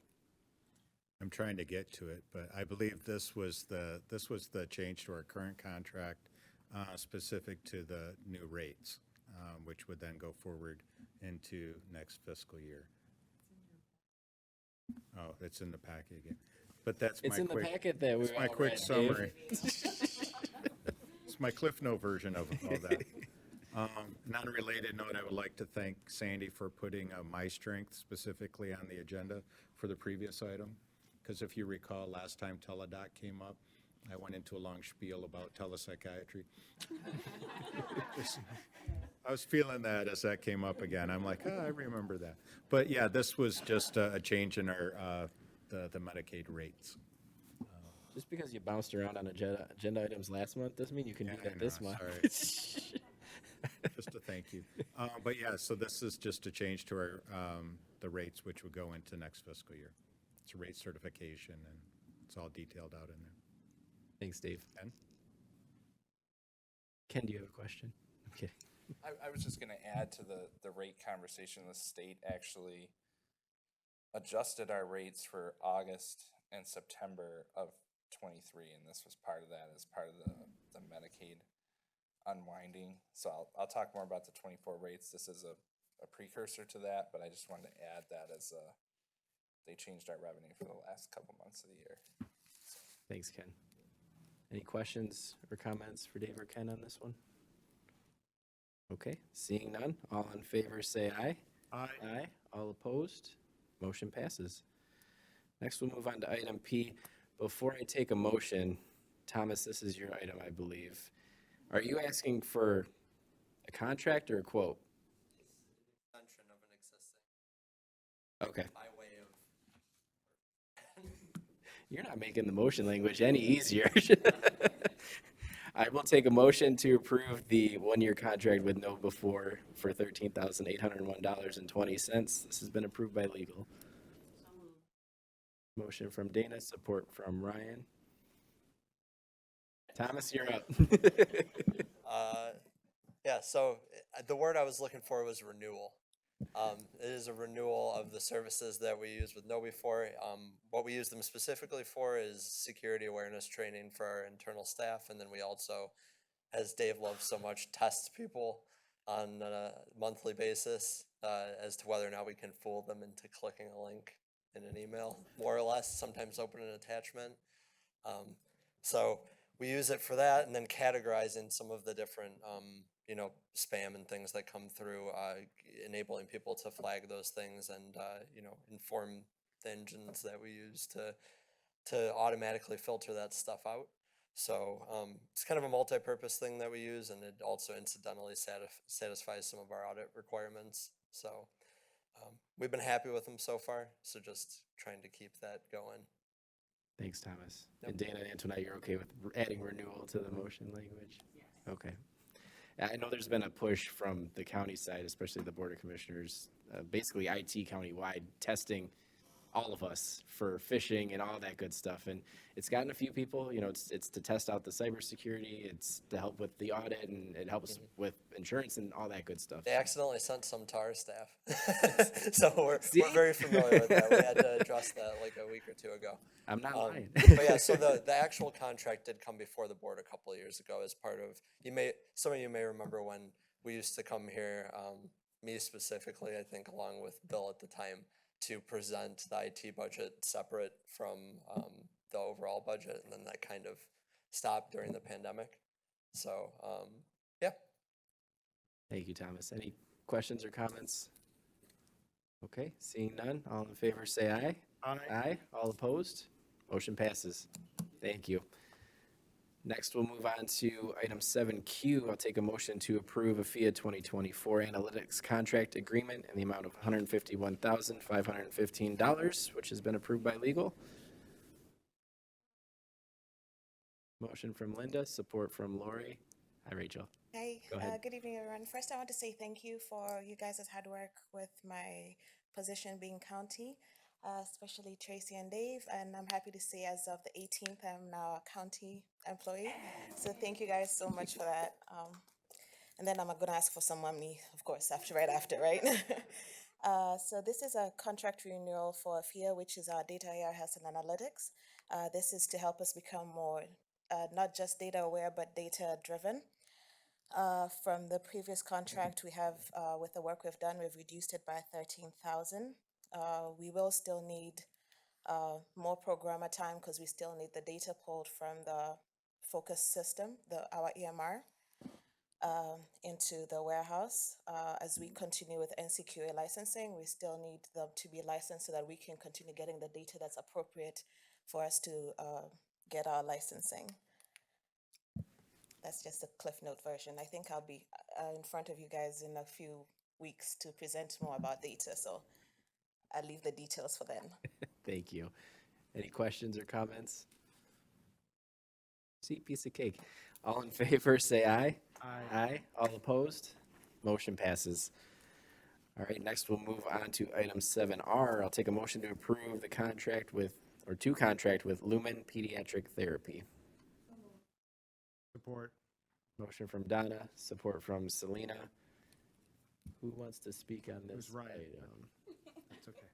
I'm trying to get to it, but I believe this was the change to our current contract specific to the new rates, which would then go forward into next fiscal year. Oh, it's in the packet again. But that's my It's in the quick, packet that we it's my all quick read, summary. It's my Cliff Note version of all that. Non-related note, I would like to thank Sandy for putting My Strength specifically on the agenda for the previous item. Because if you recall, last time Teladoc came up, I went into a long spiel about telepsychiatry. I was feeling that as that came up again. I'm like, I remember that. But yeah, this was just a change in our the Medicaid rates. Just because you bounced around on agenda items last month doesn't mean you can do I that this know, month. sorry. Just a thank you. But yeah, so this is just a change to our the rates, which would go into next fiscal year. It's a rate certification, and it's all detailed out in there. Thanks, Dave. Ken? Ken, do you have a question? I'm kidding. I was just going to add to the rate conversation. The state actually adjusted our rates for August and September of 23, and this was part of that as part of the Medicaid unwinding. So I'll talk more about the 24 rates. This is a precursor to that, but I just wanted to add that as they changed our revenue for the last couple months of the year. Thanks, Ken. Any questions or comments for Dave or Ken on this one? Okay, seeing none, all in favor say aye. Aye. Aye. All opposed? Motion passes. Next, we'll move on to item P. Before I take a motion, Thomas, this is your item, I believe. Are you asking for a contract or a quote? Extension of an existing Okay. by way of. You're not making the motion language any easier. I will take a motion to approve the one-year contract with no before for $13,801.20. This has been approved by legal. Motion from Dana, support from Ryan. Thomas, you're up. Yeah, so the word I was looking for was renewal. It is a renewal of the services that we use with Know Before. What we use them specifically for is security awareness training for our internal staff, and then we also, as Dave loves so much, test people on a monthly basis as to whether or not we can fool them into clicking a link in an email, more or less, sometimes open an attachment. So we use it for that, and then categorizing some of the different spam and things that come through, enabling people to flag those things and inform the engines that we use to automatically filter that stuff out. So it's kind of a multi-purpose thing that we use, and it also incidentally satisfies some of our audit requirements. So we've been happy with them so far, so just trying to keep that going. Thanks, Thomas. Yep. And Dana and Antoinette, you're okay with adding renewal to the motion language? Yes. Okay. I know there's been a push from the county side, especially the Board of Commissioners, basically IT countywide, testing all of us for phishing and all that good stuff. And it's gotten a few people, it's to test out the cybersecurity, it's to help with the audit, and it helps with insurance and all that good stuff. They accidentally sent some to our staff. So we're See? very familiar with that. We had to address that like a week or two ago. I'm not lying. But yeah, so the actual contract did come before the board a couple of years ago as part of, some of you may remember when we used to come here, me specifically, I think, along with Bill at the time, to present the IT budget separate from the overall budget, and then that kind of stopped during the pandemic. So, yeah. Thank you, Thomas. Any questions or comments? Okay, seeing none, all in favor say aye. Aye. Aye. All opposed? Motion passes. Thank you. Next, we'll move on to item 7Q. I'll take a motion to approve a FIA 2024 analytics contract agreement in the amount of $151,515, which has been approved by legal. Motion from Linda, support from Lori. Hi, Rachel. Hi, Go ahead. good evening, everyone. First, I want to say thank you for you guys' hard work with my position being county, especially Tracy and Dave. And I'm happy to say as of the 18th, I'm now a county employee. So thank you guys so much for that. And then I'm going to ask for some money, of course, right after, right? So this is a contract renewal for FIA, which is our data warehouse and analytics. This is to help us become more, not just data aware, but data driven. From the previous contract we have, with the work we've done, we've reduced it by 13,000. We will still need more programmer time because we still need the data pulled from the focus system, our EMR, into the warehouse. As we continue with NCQA licensing, we still need them to be licensed so that we can continue getting the data that's appropriate for us to get our licensing. That's just a Cliff Note version. I think I'll be in front of you guys in a few weeks to present more about data, so I'll leave the details for then. Thank you. Any questions or comments? See, piece of cake. All in favor, say aye. Aye. Aye. All opposed? Motion passes. All right, next we'll move on to item 7R. I'll take a motion to approve the contract with Lumen Pediatric Therapy. Support. Motion from Donna, support from Selena. Who wants to speak on It this was Ryan. item? That's okay.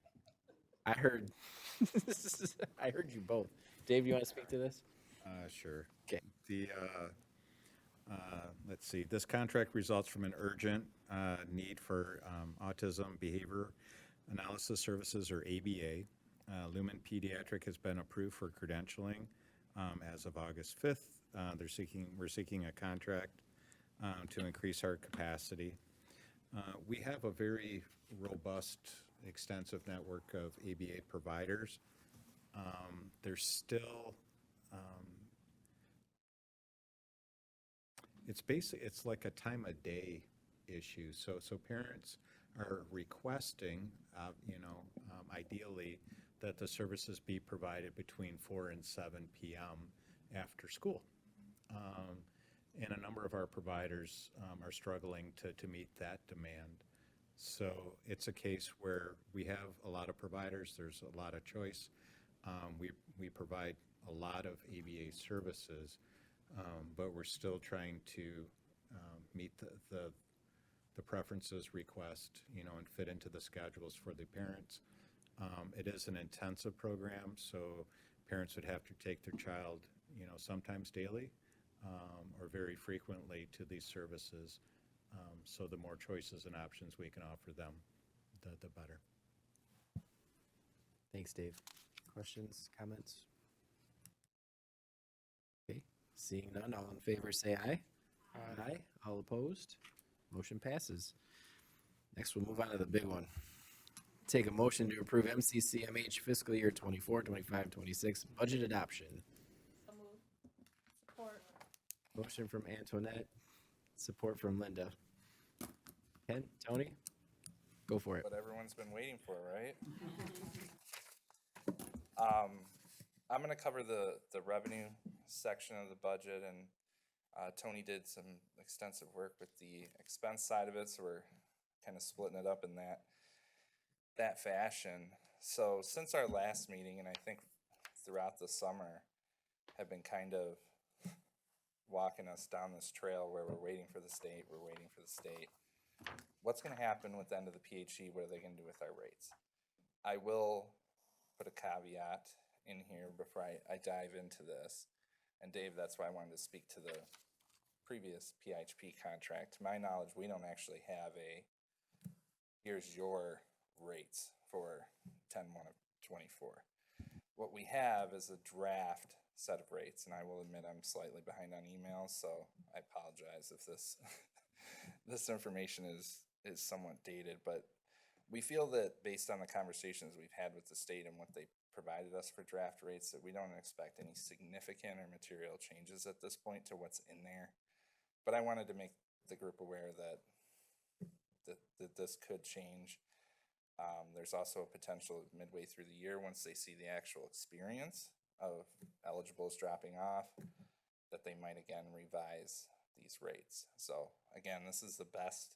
I heard, I heard you both. Dave, you want to speak to this? Sure. Okay. The let's see, this contract results from an urgent need for autism behavior analysis services, or ABA. Lumen Pediatric has been approved for credentialing as of August 5th. We're seeking a contract to increase our capacity. We have a very robust, extensive network of ABA providers. There's still, it's like a time of day issue. So parents are requesting, ideally, that the services be provided between 4 and 7 p.m. after school. And a number of our providers are struggling to meet that demand. So it's a case where we have a lot of providers, there's a lot of choice. We provide a lot of ABA services, but we're still trying to meet the preferences request, and fit into the schedules for the parents. It is an intensive program, so parents would have to take their child, sometimes daily, or very frequently to these services. So the more choices and options we can offer them, the better. Thanks, Dave. Questions, comments? Okay, seeing none, all in favor say aye. Aye. All opposed? Motion passes. Next, we'll move on to the big one. Take a motion to approve MCCMH fiscal year 24, 25, 26 budget adoption. So moved. Support. Motion from Antoinette, support from Linda. Ken, Tony, go for it. What everyone's been waiting for, right? I'm going to cover the revenue section of the budget, and Tony did some extensive work with the expense side of it, so we're kind of splitting it up in that fashion. So since our last meeting, and I think throughout the summer, have been kind of walking us down this trail where we're waiting for the state, What's going to happen with the end of the PHE? What are they going to do with our rates? I will put a caveat in here before I dive into this. And Dave, that's why I wanted to speak to the previous PHP contract. To my knowledge, we don't actually have here's your rates for 10/1 of 24. What we have is a draft set of rates, and I will admit I'm slightly behind on emails, so I apologize if this this information is somewhat dated, but we feel that based on the conversations we've had with the state and what they provided us for draft rates, that we don't expect any significant or material changes at this point to what's in there. But I wanted to make the group aware that this could change. There's also a potential midway through the year, once they see the actual experience of eligibles dropping off, that they might again revise these rates. So again, this is the best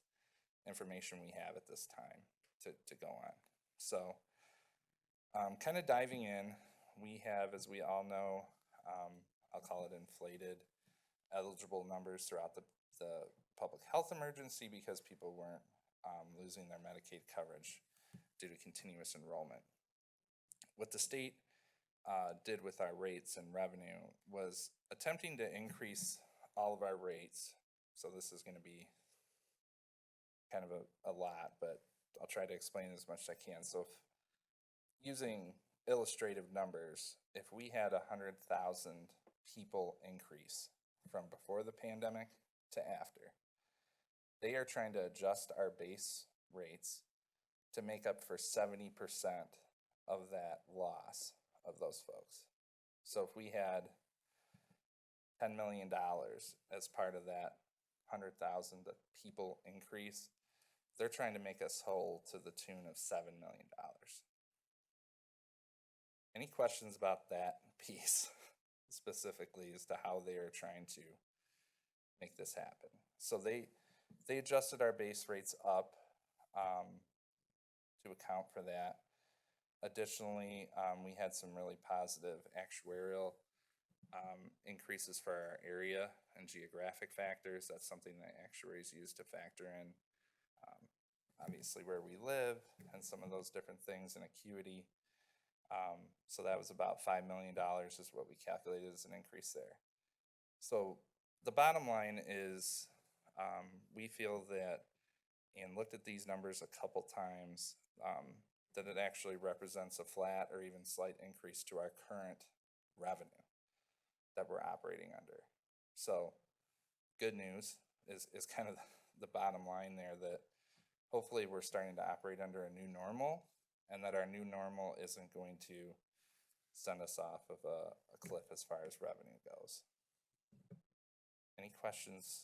information we have at this time to go on. So kind of diving in, we have, as we all know, I'll call it inflated eligible numbers throughout the public health emergency because people weren't losing their Medicaid coverage due to continuous enrollment. What the state did with our rates and revenue was attempting to increase all of our rates. So this is going to be kind of a lot, but I'll try to explain as much as I can. So if, using illustrative numbers, if we had 100,000 people increase from before the pandemic to after, they are trying to adjust our base rates to make up for 70% of that loss of those folks. So if we had $10 million as part of that 100,000 people increase, they're trying to make us whole to the tune of $7 million. Any questions about that piece specifically as to how they are trying to make this happen? So they adjusted our base rates up to account for that. Additionally, we had some really positive actuarial increases for our area and geographic factors. That's something that actuaries use to factor in obviously where we live and some of those different things, and acuity. So that was about $5 million is what we calculated as an increase there. So the bottom line is, we feel that, and looked at these numbers a couple times, that it actually represents a flat or even slight increase to our current revenue that we're operating under. So, good news is kind of the bottom line there, that hopefully we're starting to operate under a new normal, and that our new normal isn't going to send us off of a cliff as far as revenue goes. Any questions?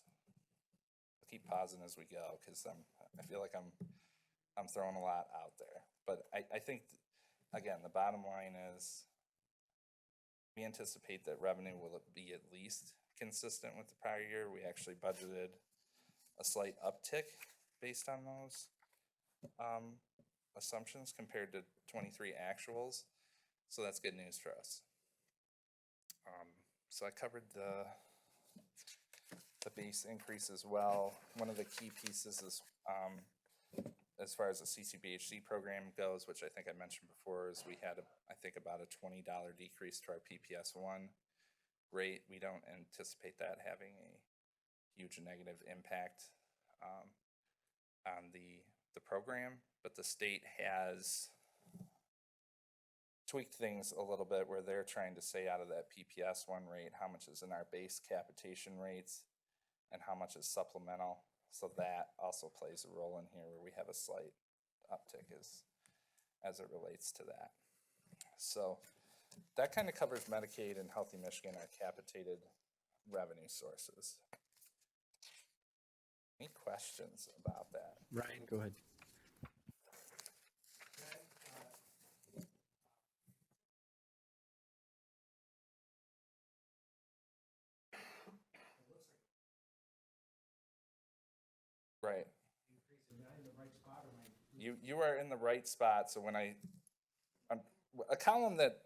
I'll keep pausing as we go, because I feel like I'm throwing a lot out there. But I think, again, the bottom line is we anticipate that revenue will be at least consistent with the prior year. We actually budgeted a slight uptick based on those assumptions compared to 23 actuals. So that's good news for us. So I covered the base increase as well. One of the key pieces is, as far as the CCBHC program goes, which I think I mentioned before, is we had, I think, about a $20 decrease to our PPS1 rate. We don't anticipate that having a huge negative impact on the program, but the state has tweaked things a little bit where they're trying to say out of that PPS1 rate how much is in our base capitation rates and how much is supplemental. So that also plays a role in here, where we have a slight uptick as it relates to that. So that kind of covers Medicaid and Healthy Michigan, our capitated revenue sources. Any questions about that? Ryan, go ahead. Right. You are in the right spot. So when a column that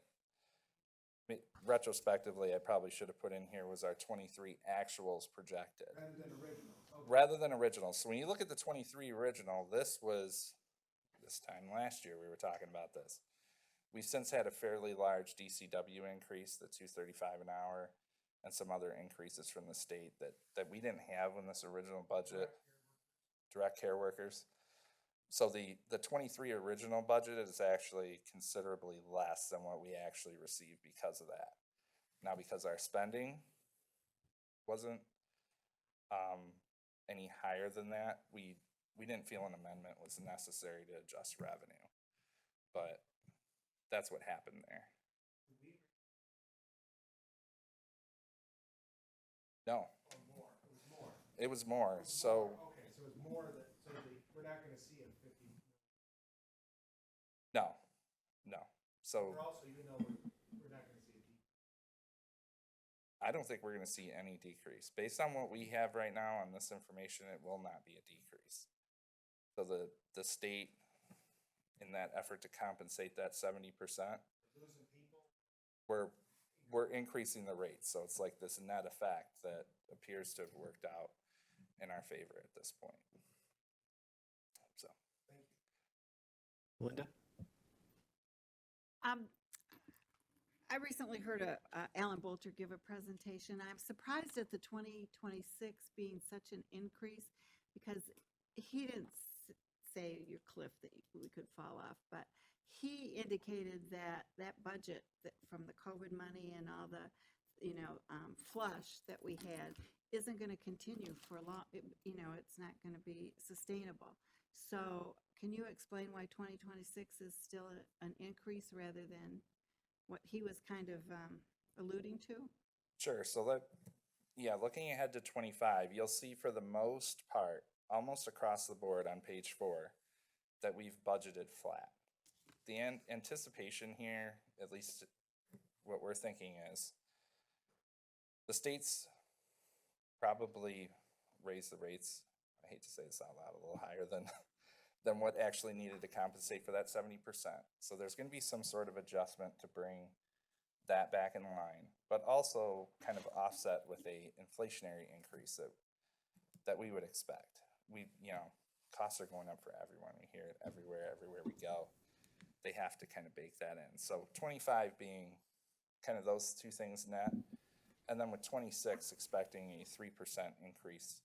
retrospectively I probably should have put in here was our 23 actuals projected. Rather than original. Okay. Rather than original. So when you look at the 23 original, this was this time last year we were talking about this. We've since had a fairly large DCW increase, the $2.35 an hour, and some other increases from the state that we didn't have in this original budget. Direct care workers. So the 23 original budget is actually considerably less than what we actually received because of that. Now, because our spending wasn't any higher than that, we didn't feel an amendment was necessary to adjust revenue. But that's what happened there. No. It was more. So. Okay, so it's more that, we're not gonna see a 50. No. So. We're also, even though we're not gonna see a decrease. I don't think we're gonna see any decrease. Based on what we have right now on this information, it will not be a decrease. So the state, in that effort to compensate that 70%, we're increasing the rate. So it's like this net effect that appears to have worked out in our favor at this point. So. Thank you. Linda? I recently heard Alan Bolter give a presentation. I'm surprised at the 2026 being such an increase, because he didn't say your cliff that we could fall off, but he indicated that budget that from the COVID money and all the flush that we had isn't going to continue for a long. It's not going to be sustainable. So can you explain why 2026 is still an increase rather than what he was kind of alluding to? Sure. So looking ahead to 25, you'll see for the most part, almost across the board on page 4, that we've budgeted flat. The anticipation here, at least what we're thinking, is the states probably raised the rates, I hate to say this out loud, a little higher than what actually needed to compensate for that 70%. So there's going to be some sort of adjustment to bring that back in line, but also kind of offset with a inflationary increase that we would expect. Costs are going up for everyone. We hear it everywhere we go. They have to kind of bake that in. So 25 being kind of those two things net, And then with 26, expecting a 3% increase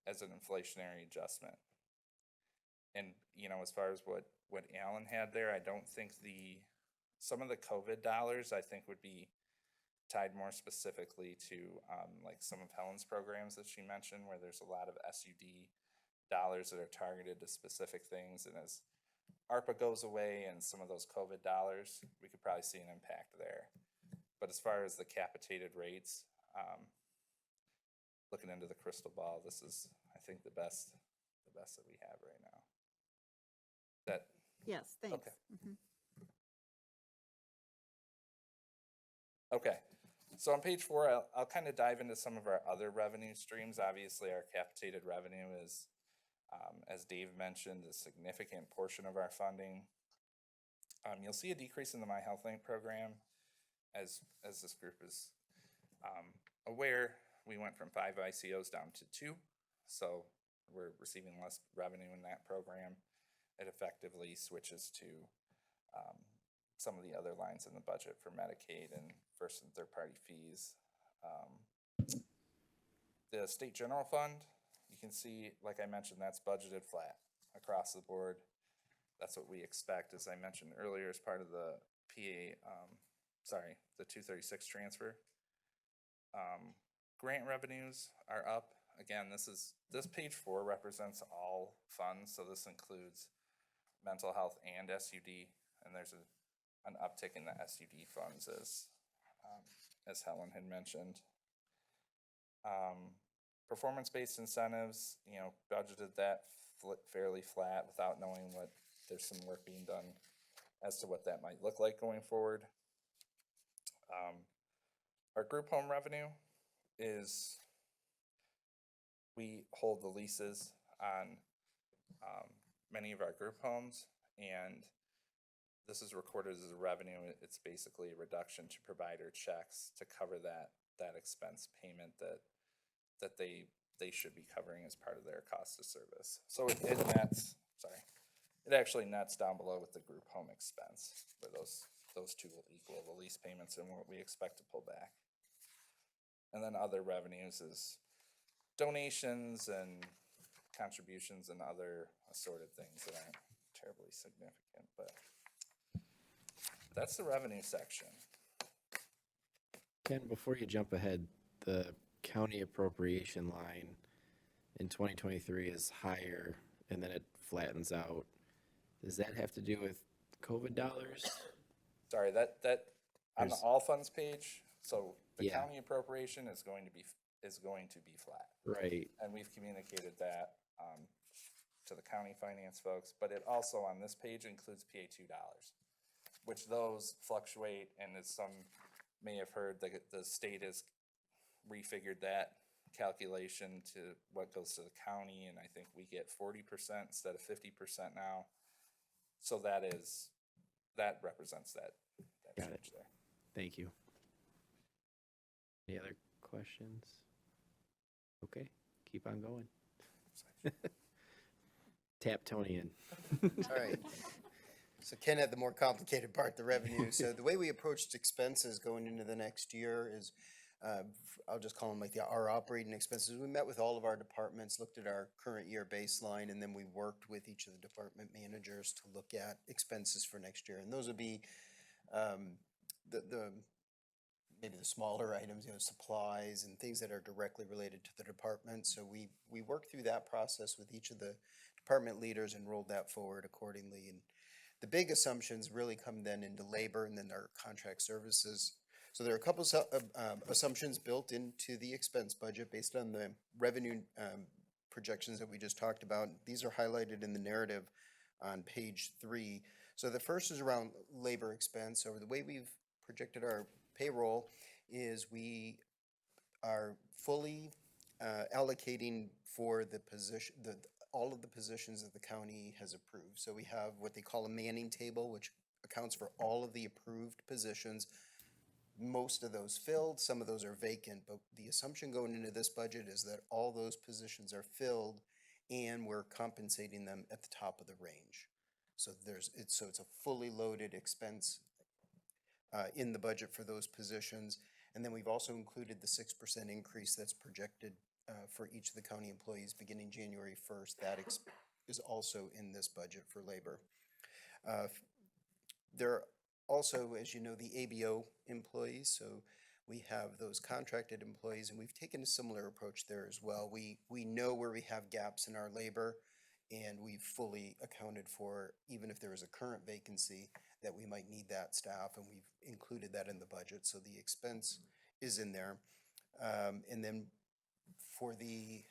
as an inflationary adjustment. And, as far as what Alan had there, I don't think some of the COVID dollars, I think, would be tied more specifically to, like some of Helen's programs that she mentioned, where there's a lot of SUD dollars that are targeted to specific things. And as ARPA goes away and some of those COVID dollars, we could probably see an impact there. But as far as the capitated rates, looking into the crystal ball, this is, I think, the best that we have right now. Yes, thanks. Okay. Mhm. Okay, so on page 4, I'll kind of dive into some of our other revenue streams. Obviously, our capitated revenue is, as Dave mentioned, a significant portion of our funding. You'll see a decrease in the My Health Link program. As this group is aware, we went from 5 ICOs down to 2, so we're receiving less revenue in that program. It effectively switches to some of the other lines in the budget for Medicaid and first and third party fees. The state general fund, you can see, like I mentioned, that's budgeted flat across the board. That's what we expect, as I mentioned earlier, as part of the the 236 transfer. Grant revenues are up. Again, this page 4 represents all funds, so this includes mental health and SUD, and there's an uptick in the SUD funds as Helen had mentioned. Performance-based incentives, budgeted that fairly flat without knowing there's some work being done as to what that might look like going forward. Our group home revenue is, we hold the leases on many of our group homes, and this is recorded as a revenue. It's basically a reduction to provider checks to cover that expense payment that they should be covering as part of their cost of service. So it actually nets down below with the group home expense, where those two will equal the lease payments and what we expect to pull back. And then other revenues is donations and contributions and other assorted things that aren't terribly significant, but that's the revenue section. Ken, before you jump ahead, the county appropriation line in 2023 is higher and then it flattens out. Does that have to do with COVID dollars? Sorry, that on the all funds page, so the Yeah. county appropriation is going to be flat. Right. And we've communicated that to the county finance folks, but it also on this page includes PA2 dollars, which those fluctuate, and as some may have heard, the state has refigured that calculation to what goes to the county, and I think we get 40% instead of 50% now. So that represents that Got change it. there. Thank you. Any other questions? Okay, keep on going. Tap Tony in. All right. So Ken had the more complicated part, the revenue. So the way we approached expenses going into the next year is, I'll just call them like our operating expenses. We met with all of our departments, looked at our current year baseline, and then we worked with each of the department managers to look at expenses for next year. And those would be maybe the smaller items, supplies and things that are directly related to the department. So we worked through that process with each of the department leaders and rolled that forward accordingly. And the big assumptions really come then into labor and then our contract services. So there are a couple of assumptions built into the expense budget based on the revenue projections that we just talked about. These are highlighted in the narrative on page 3. So the first is around labor expense. So the way we've projected our payroll is we are fully allocating for the position, all of the positions that the county has approved. So we have what they call a manning table, which accounts for all of the approved positions. Most of those filled, some of those are vacant, but the assumption going into this budget is that all those positions are filled and we're compensating them at the top of the range. So it's a fully loaded expense in the budget for those positions. And then we've also included the 6% increase that's projected for each of the county employees beginning January 1st. That is also in this budget for labor. There are also, as you know, the ABO employees. So we have those contracted employees, and we've taken a similar approach there as well. We know where we have gaps in our labor, and we've fully accounted for, even if there is a current vacancy, that we might need that staff, and we've included that in the budget. So the expense is in there. And then for the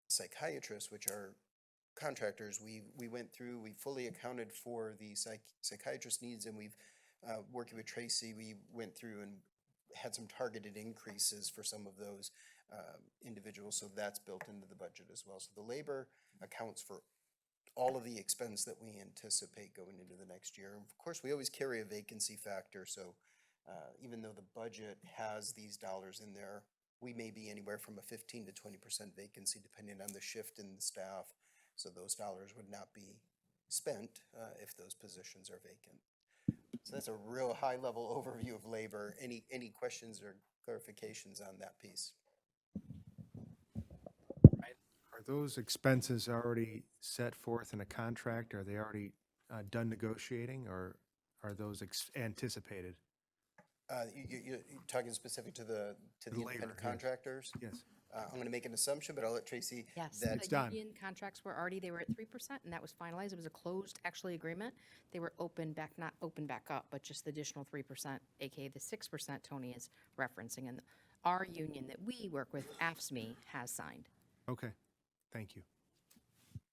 psychiatrists, which are contractors, we went through, we fully accounted for the psychiatrist needs, and we've working with Tracy, we went through and had some targeted increases for some of those individuals, so that's built into the budget as well. So the labor accounts for all of the expense that we anticipate going into the next year. Of course, we always carry a vacancy factor, so even though the budget has these dollars in there, we may be anywhere from a 15 to 20% vacancy depending on the shift in the staff. So those dollars would not be spent if those positions are vacant. So that's a real high-level overview of labor. Any questions or clarifications on that piece? Are those expenses already set forth in a contract? Are they already done negotiating, or are those anticipated? You're talking specific to the labor, independent yes. contractors? Yes. I'm going to make an assumption, but I'll let Tracy. Yes, That's the done. union contracts were already, they were at 3%, and that was finalized. It was a closed, actually, agreement. They were not open back up, but just the additional 3%, AKA the 6% Tony is referencing. And our union that we work with, AFSCME, has signed. Okay, thank you.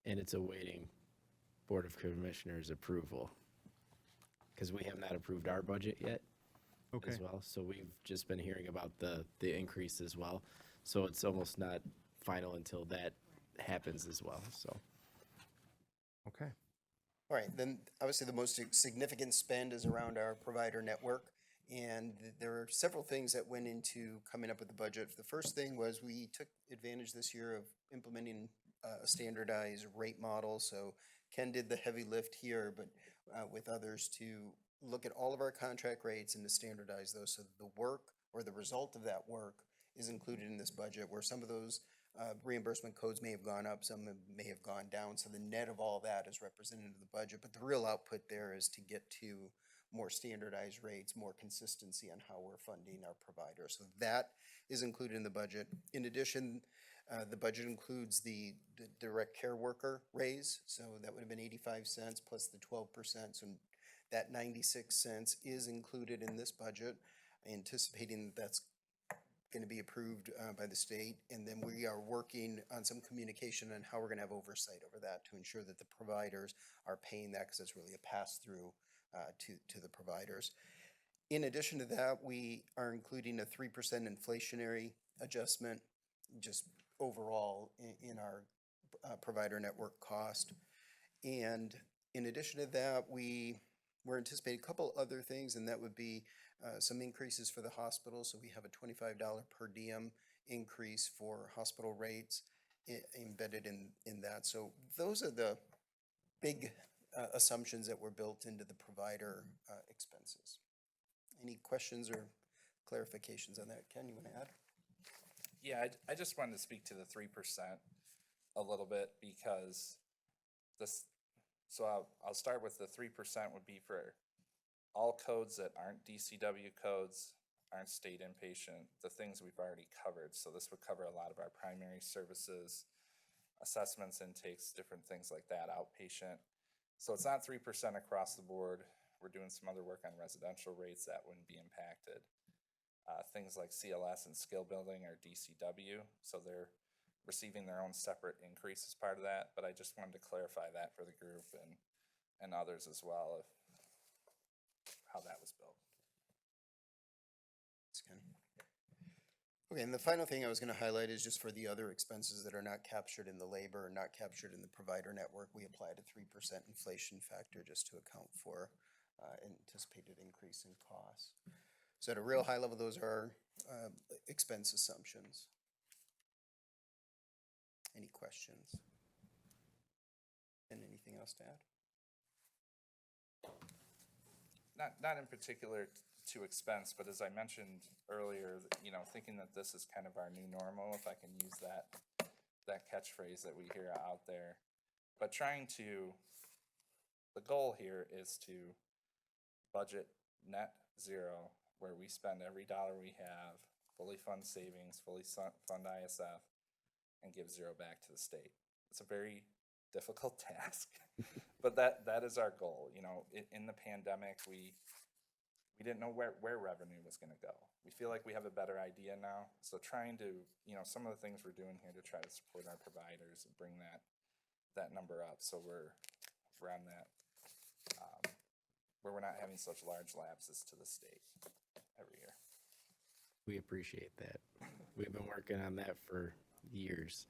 And it's awaiting Board of Commissioners approval, because we have not approved our budget yet Okay. as well. So we've just been hearing about the increase as well. So it's almost not final until that happens as well, so. Okay. All right, then obviously the most significant spend is around our provider network. And there are several things that went into coming up with the budget. The first thing was we took advantage this year of implementing a standardized rate model. So Ken did the heavy lift here, but with others to look at all of our contract rates and to standardize those. So the work or the result of that work is included in this budget, where some of those reimbursement codes may have gone up, some may have gone down. So the net of all that is represented in the budget. But the real output there is to get to more standardized rates, more consistency on how we're funding our providers. So that is included in the budget. In addition, the budget includes the direct care worker raise. So that would have been 85 cents plus the 12%. So that 96 cents is included in this budget, anticipating that that's going to be approved by the state. And then we are working on some communication on how we're going to have oversight over that to ensure that the providers are paying that, because it's really a pass-through to the providers. In addition to that, we are including a 3% inflationary adjustment just overall in our provider network cost. And in addition to that, we're anticipating a couple other things, and that would be some increases for the hospital. So we have a $25 per diem increase for hospital rates embedded in that. So those are the big assumptions that were built into the provider expenses. Any questions or clarifications on that? Ken, you want to add? Yeah, I just wanted to speak to the 3% a little bit, because so I'll start with the 3% would be for all codes that aren't DCW codes, aren't state inpatient, the things we've already covered. So this would cover a lot of our primary services, assessments, intakes, different things like that, outpatient. So it's not 3% across the board. We're doing some other work on residential rates that wouldn't be impacted. Things like CLS and skill building are DCW, so they're receiving their own separate increase as part of that. But I just wanted to clarify that for the group and others as well, of how that was built. Thanks, Ken. Okay, and the final thing I was going to highlight is just for the other expenses that are not captured in the labor or not captured in the provider network, we applied a 3% inflation factor just to account for anticipated increase in costs. So at a real high level, those are expense assumptions. Any questions? And anything else to add? not in particular to expense, but as I mentioned earlier, you know, thinking that this is kind of our new normal, if I can use that catchphrase that we hear out there. But the goal here is to budget net zero, where we spend every dollar we have, fully fund savings, fully fund ISF, and give zero back to the state. It's a very difficult task, but that is our goal. You know, in the pandemic, we didn't know where revenue was going to go. We feel like we have a better idea now. So trying to, you know, some of the things we're doing here to try to support our providers and bring that number up. So we're on that, where we're not having such large lapses to the state every year. We appreciate that. We've been working on that for years.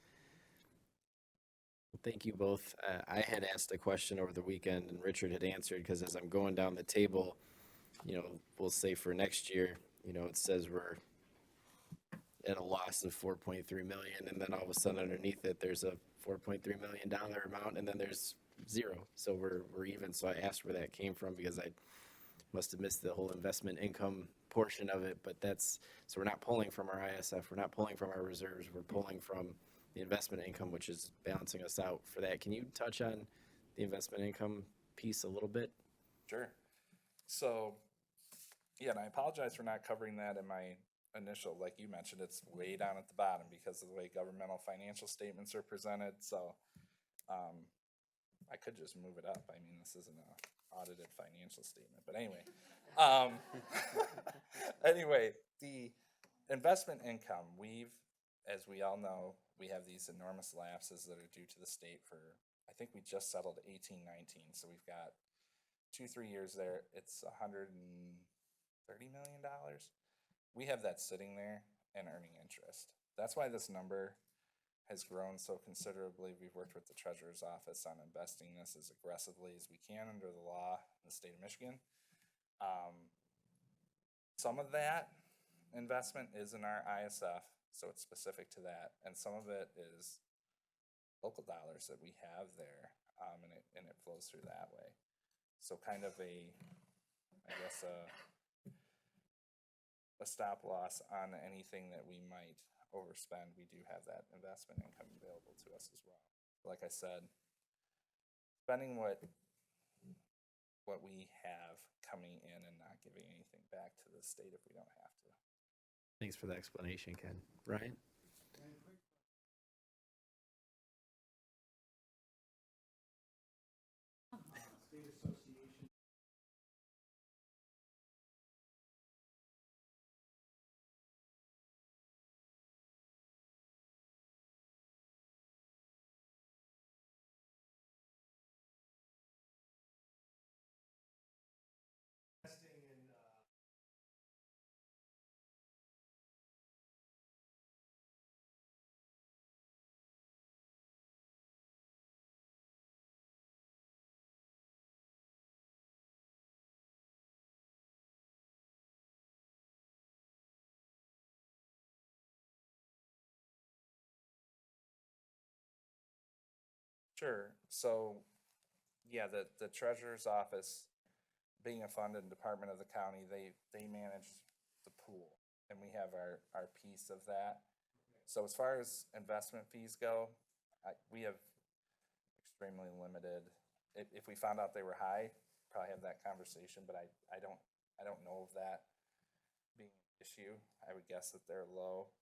Well, thank you both. I had asked a question over the weekend and Richard had answered, because as I'm going down the table, you know, we'll say for next year, you know, it says we're at a loss of 4.3 million, and then all of a sudden underneath it, there's a $4.3 million amount, and then there's zero. So we're even. So I asked where that came from, because I must have missed the whole investment income portion of it. But so we're not pulling from our ISF, we're not pulling from our reserves, we're pulling from the investment income, which is balancing us out for that. Can you touch on the investment income piece a little bit? Sure. So, yeah, and I apologize for not covering that in my initial, like you mentioned, it's way down at the bottom because of the way governmental financial statements are presented. So I could just move it up. I mean, this isn't an audited financial statement, but anyway. Anyway, the investment income, as we all know, we have these enormous lapses that are due to the state for, I think we just settled 18, 19. So we've got 2-3 years there. It's $130 million. We have that sitting there and earning interest. That's why this number has grown so considerably. We've worked with the Treasurer's Office on investing this as aggressively as we can under the law in the state of Michigan. Some of that investment is in our ISF, so it's specific to that, and some of it is local dollars that we have there, and it flows through that way. So kind of a stop loss on anything that we might overspend. We do have that investment income available to us as well. Like I said, spending what we have coming in and not giving anything back to the state if we don't have to. Thanks for the explanation, Ken. Ryan? Sure. So, yeah, the Treasurer's Office, being a funded department of the county, they manage the pool, and we have our piece of that. So as far as investment fees go, we have extremely limited. If we found out they were high, probably have that conversation, but I don't know of that being an issue. I would guess that they're low.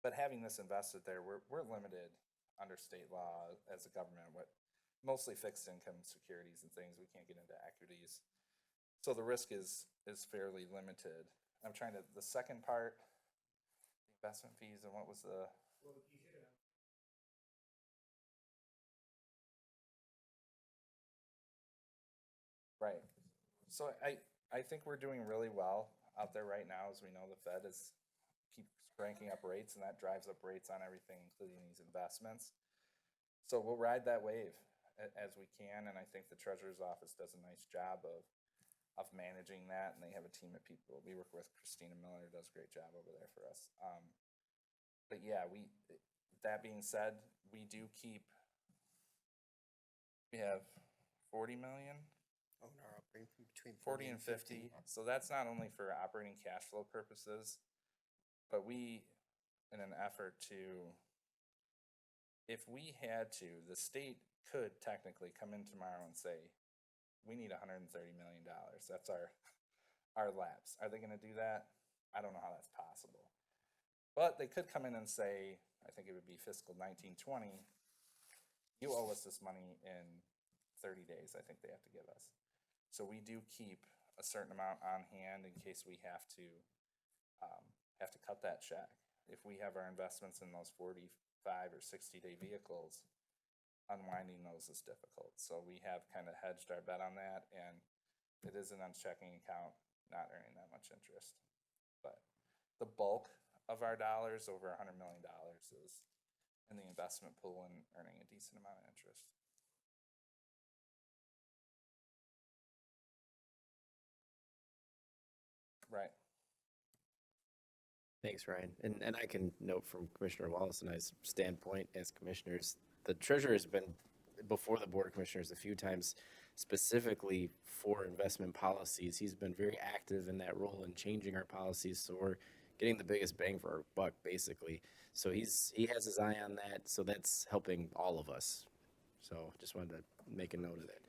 But having this invested there, we're limited under state law as a government, mostly fixed income securities and things. We can't get into equities. So the risk is fairly limited. I'm trying to, the second part, the investment fees, and what was the? Well, you hit it. Right. So I think we're doing really well out there right now. As we know, the Fed keeps cranking up rates, and that drives up rates on everything, including these investments. So we'll ride that wave as we can, and I think the Treasurer's Office does a nice job of managing that, and they have a team of people. We work with Christina Miller, who does a great job over there for us. But yeah, that being said, we have 40 million, Oh, no, operating between 40 and 50. So that's not only for operating cash flow purposes, but we, in an effort to, if we had to, the state could technically come in tomorrow and say, we need $130 million. That's our lapse. Are they going to do that? I don't know how that's possible. But they could come in and say, I think it would be fiscal 1920, you owe us this money in 30 days, I think they have to give us. So we do keep a certain amount on hand in case we have to cut that check. If we have our investments in those 45 or 60-day vehicles, unwinding those is difficult. So we have kind of hedged our bet on that, and it is an unchecking account, not earning that much interest. But the bulk of our dollars, over $100 million, is in the investment pool and earning a decent amount of interest. Right. Thanks, Ryan. And I can note from Commissioner Wallace and I's standpoint as commissioners, the treasurer has been before the Board of Commissioners a few times specifically for investment policies. He's been very active in that role in changing our policies, so we're getting the biggest bang for our buck, basically. So he has his eye on that, so that's helping all of us. So just wanted to make a note of that.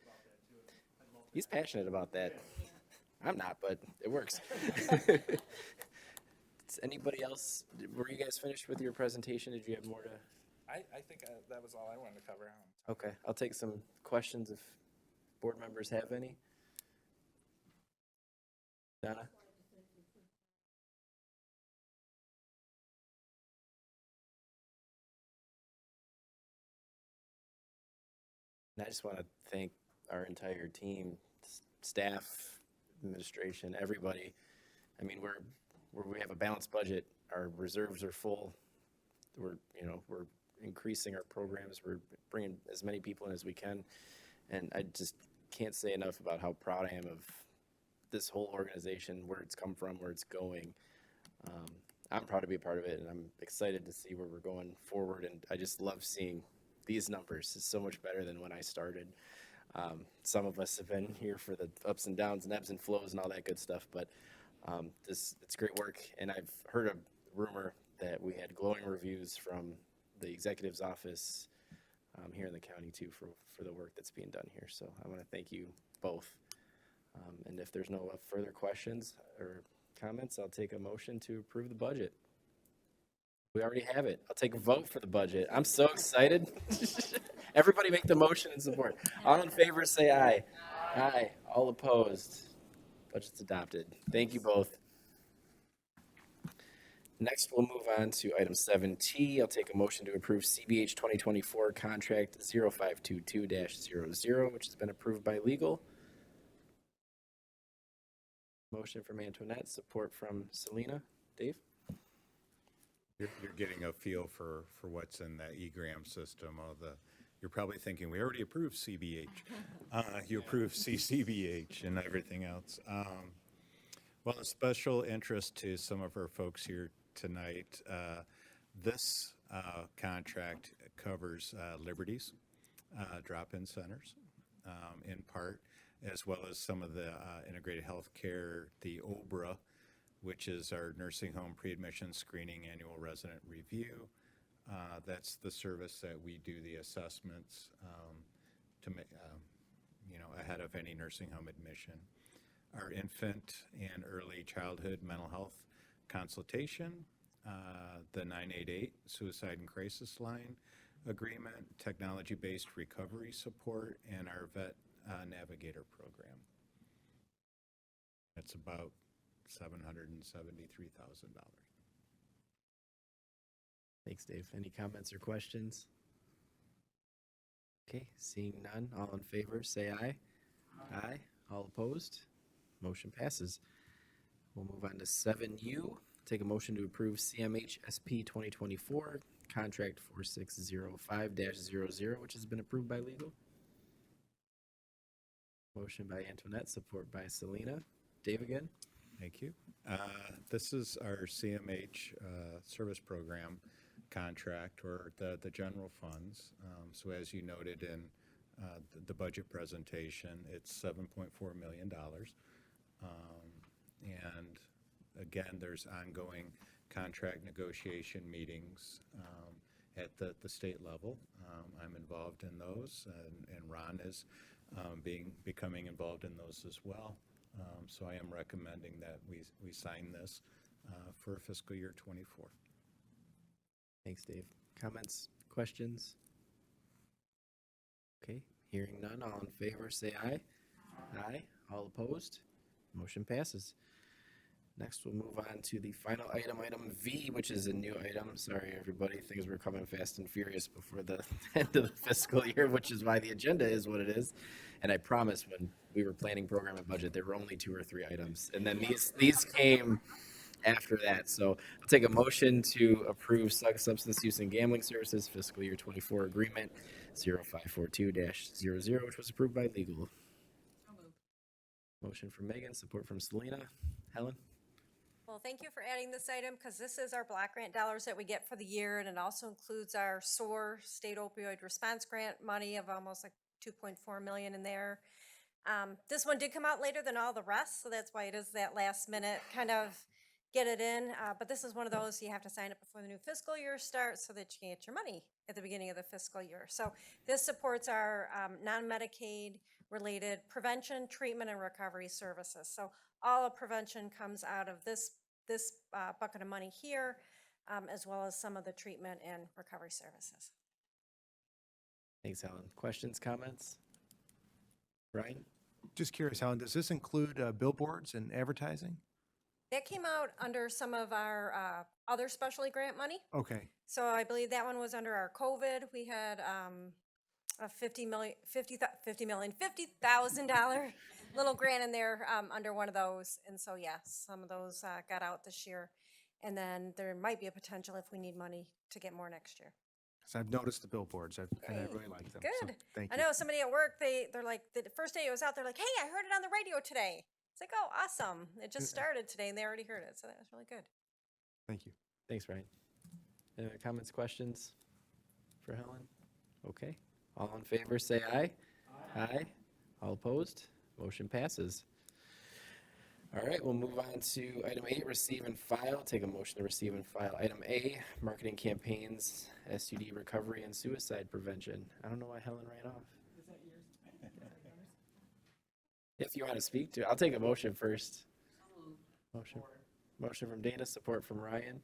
He's passionate about that. I'm not, but it works. Does anybody else, were you guys finished with your presentation? Did you have more to? I think that was all I wanted to cover. Okay, I'll take some questions if board members have any. Donna? And I just want to thank our entire team, staff, administration, everybody. I mean, we have a balanced budget. Our reserves are full. We're increasing our programs. We're bringing as many people in as we can. And I just can't say enough about how proud I am of this whole organization, where it's come from, where it's going. I'm proud to be a part of it, and I'm excited to see where we're going forward. And I just love seeing these numbers. It's so much better than when I started. Some of us have been here for the ups and downs and ebbs and flows and all that good stuff, but it's great work. And I've heard a rumor that we had glowing reviews from the executive's office here in the county too for the work that's being done here. So I want to thank you both. And if there's no further questions or comments, I'll take a motion to approve the budget. We already have it. I'll take a vote for the budget. I'm so excited. Everybody make the motion and support. All in favor, say aye. Aye. All opposed. Budget's adopted. Thank you both. Next, we'll move on to item 7T. I'll take a motion to approve CBH 2024 contract 0522-00, which has been approved by legal. Motion from Antoinette, support from Selena. Dave? You're getting a feel for what's in that EGRAM system. You're probably thinking, we already approved CBH. You approved CCBH and everything else. Well, a special interest to some of our folks here tonight, this contract covers Liberty's drop-in centers in part, as well as some of the integrated health care, the OBRA, which is our nursing home pre-admission screening annual resident review. That's the service that we do the assessments to make, ahead of any nursing home admission. Our infant and early childhood mental health consultation, the 988 suicide and crisis line agreement, technology-based recovery support, and our vet navigator program. That's about $773,000. Thanks, Dave. Any comments or questions? Okay, seeing none, all in favor, say aye. Aye. All opposed? Motion passes. We'll move on to 7U. Take a motion to approve CMH SP 2024 contract 4605-00, which has been approved by legal. Motion by Antoinette, support by Selena. Dave again. Thank you. This is our CMH service program contract, or the general funds. So as you noted in the budget presentation. It's $7.4 million. And again, there's ongoing contract negotiation meetings at the state level. I'm involved in those, and Ron is becoming involved in those as well. So I am recommending that we sign this for fiscal year '24. Thanks, Dave. Comments, questions? Okay, hearing none, all in favor, say aye. Aye. All opposed? Motion passes. Next, we'll move on to the final item, item V, which is a new item. Sorry, everybody, things were coming fast and furious before the end of the fiscal year, which is why the agenda is what it is. And I promise when we were planning program and budget, there were only 2 or 3 items. And then these came after that. So I'll take a motion to approve substance use and gambling services fiscal year 24 agreement 0542-00, which was approved by legal. Motion from Megan, support from Selena. Helen? Well, thank you for adding this item because this is our block grant dollars that we get for the year, and it also includes our SOAR State Opioid Response Grant money of almost like 2.4 million in there. This one did come out later than all the rest, so that's why it is that last minute kind of get it in. But this is one of those you have to sign up before the new fiscal year starts so that you can get your money at the beginning of the fiscal year. So this supports our non-Medicaid related prevention, treatment, and recovery services. So all of prevention comes out of this bucket of money here, as well as some of the treatment and recovery services. Thanks, Helen. Questions, comments? Brian? Just curious, Helen, does this include billboards and advertising? That came out under some of our other specialty grant money. Okay. So I believe that one was under our COVID. We had a $50,000 little grant in there under one of those. And so, yes, some of those got out this year. And then there might be a potential if we need money to get more next year. So I've noticed the billboards, and I really like them. So Good. thank I you. know somebody at work, they're like, the first day it was out, they're like, hey, I heard it on the radio today. It's like, oh, awesome. It just started today and they already heard it. So that was really good. Thank you. Thanks, Brian. Any other comments, questions for Helen? Okay. All in favor, say aye. Aye. All opposed? Motion passes. All right, we'll move on to item 8, receive and file. Take a motion to receive and file. Item A, marketing campaigns, SUD recovery and suicide prevention. I don't know why Helen ran off. Is that yours? If you want to speak to it, I'll take a motion first. Motion from Dana, support from Ryan.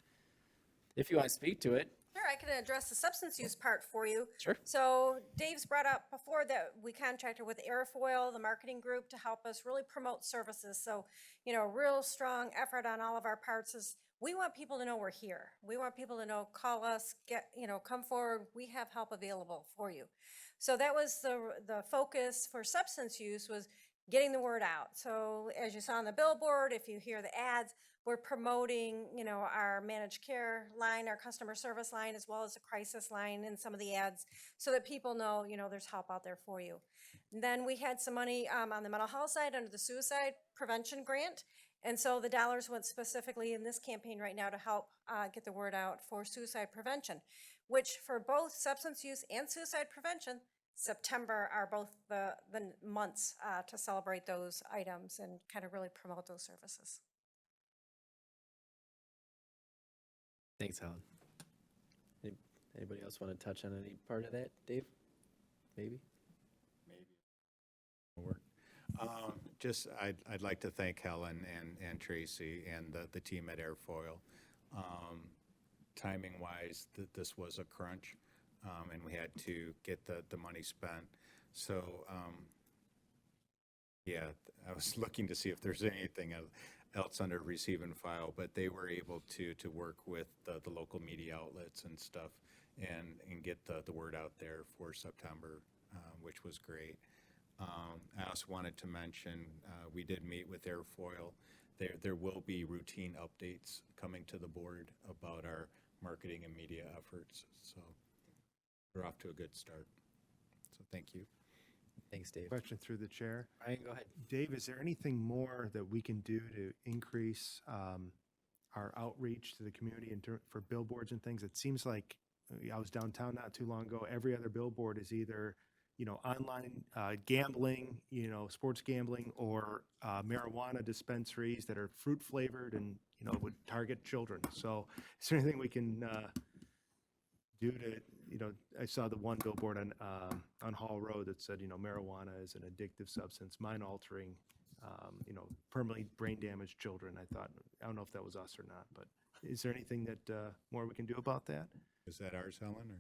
If you want to speak to it. Sure, I can address the substance use part for you. Sure. So Dave's brought up before that we contracted with Airfoil, the marketing group, to help us really promote services. So, real strong effort on all of our parts is we want people to know we're here. We want people to know, call us, come forward. We have help available for you. So that was the focus for substance use, was getting the word out. So as you saw on the billboard, if you hear the ads, we're promoting, our managed care line, our customer service line, as well as the crisis line in some of the ads so that people know, there's help out there for you. And then we had some money on the mental health side under the suicide prevention grant. And so the dollars went specifically in this campaign right now to help get the word out for suicide prevention, which for both substance use and suicide prevention, September are both the months to celebrate those items and kind of really promote those services. Thanks, Helen. Anybody else want to touch on any part of that, Dave? Maybe? I'd like to thank Helen and Tracy and the team at Airfoil. Timing wise, this was a crunch, and we had to get the money spent. So, I was looking to see if there's anything else under receive and file, but they were able to work with the local media outlets and stuff and get the word out there for September, which was great. I also wanted to mention, we did meet with Airfoil. There will be routine updates coming to the board about our marketing and media efforts. So we're off to a good start. So thank you. Thanks, Dave. Question through the chair. Ryan, go ahead. Dave, is there anything more that we can do to increase our outreach to the community for billboards and things? It seems like I was downtown not too long ago. Every other billboard is either online gambling, sports gambling, or marijuana dispensaries that are fruit flavored and, would target children. So is there anything we can do to, I saw the one billboard on Hall Road that said, marijuana is an addictive substance, mind altering, permanently brain damaged children. I don't know if that was us or not, but is there anything that more we can do about that? Is that ours, Helen, or?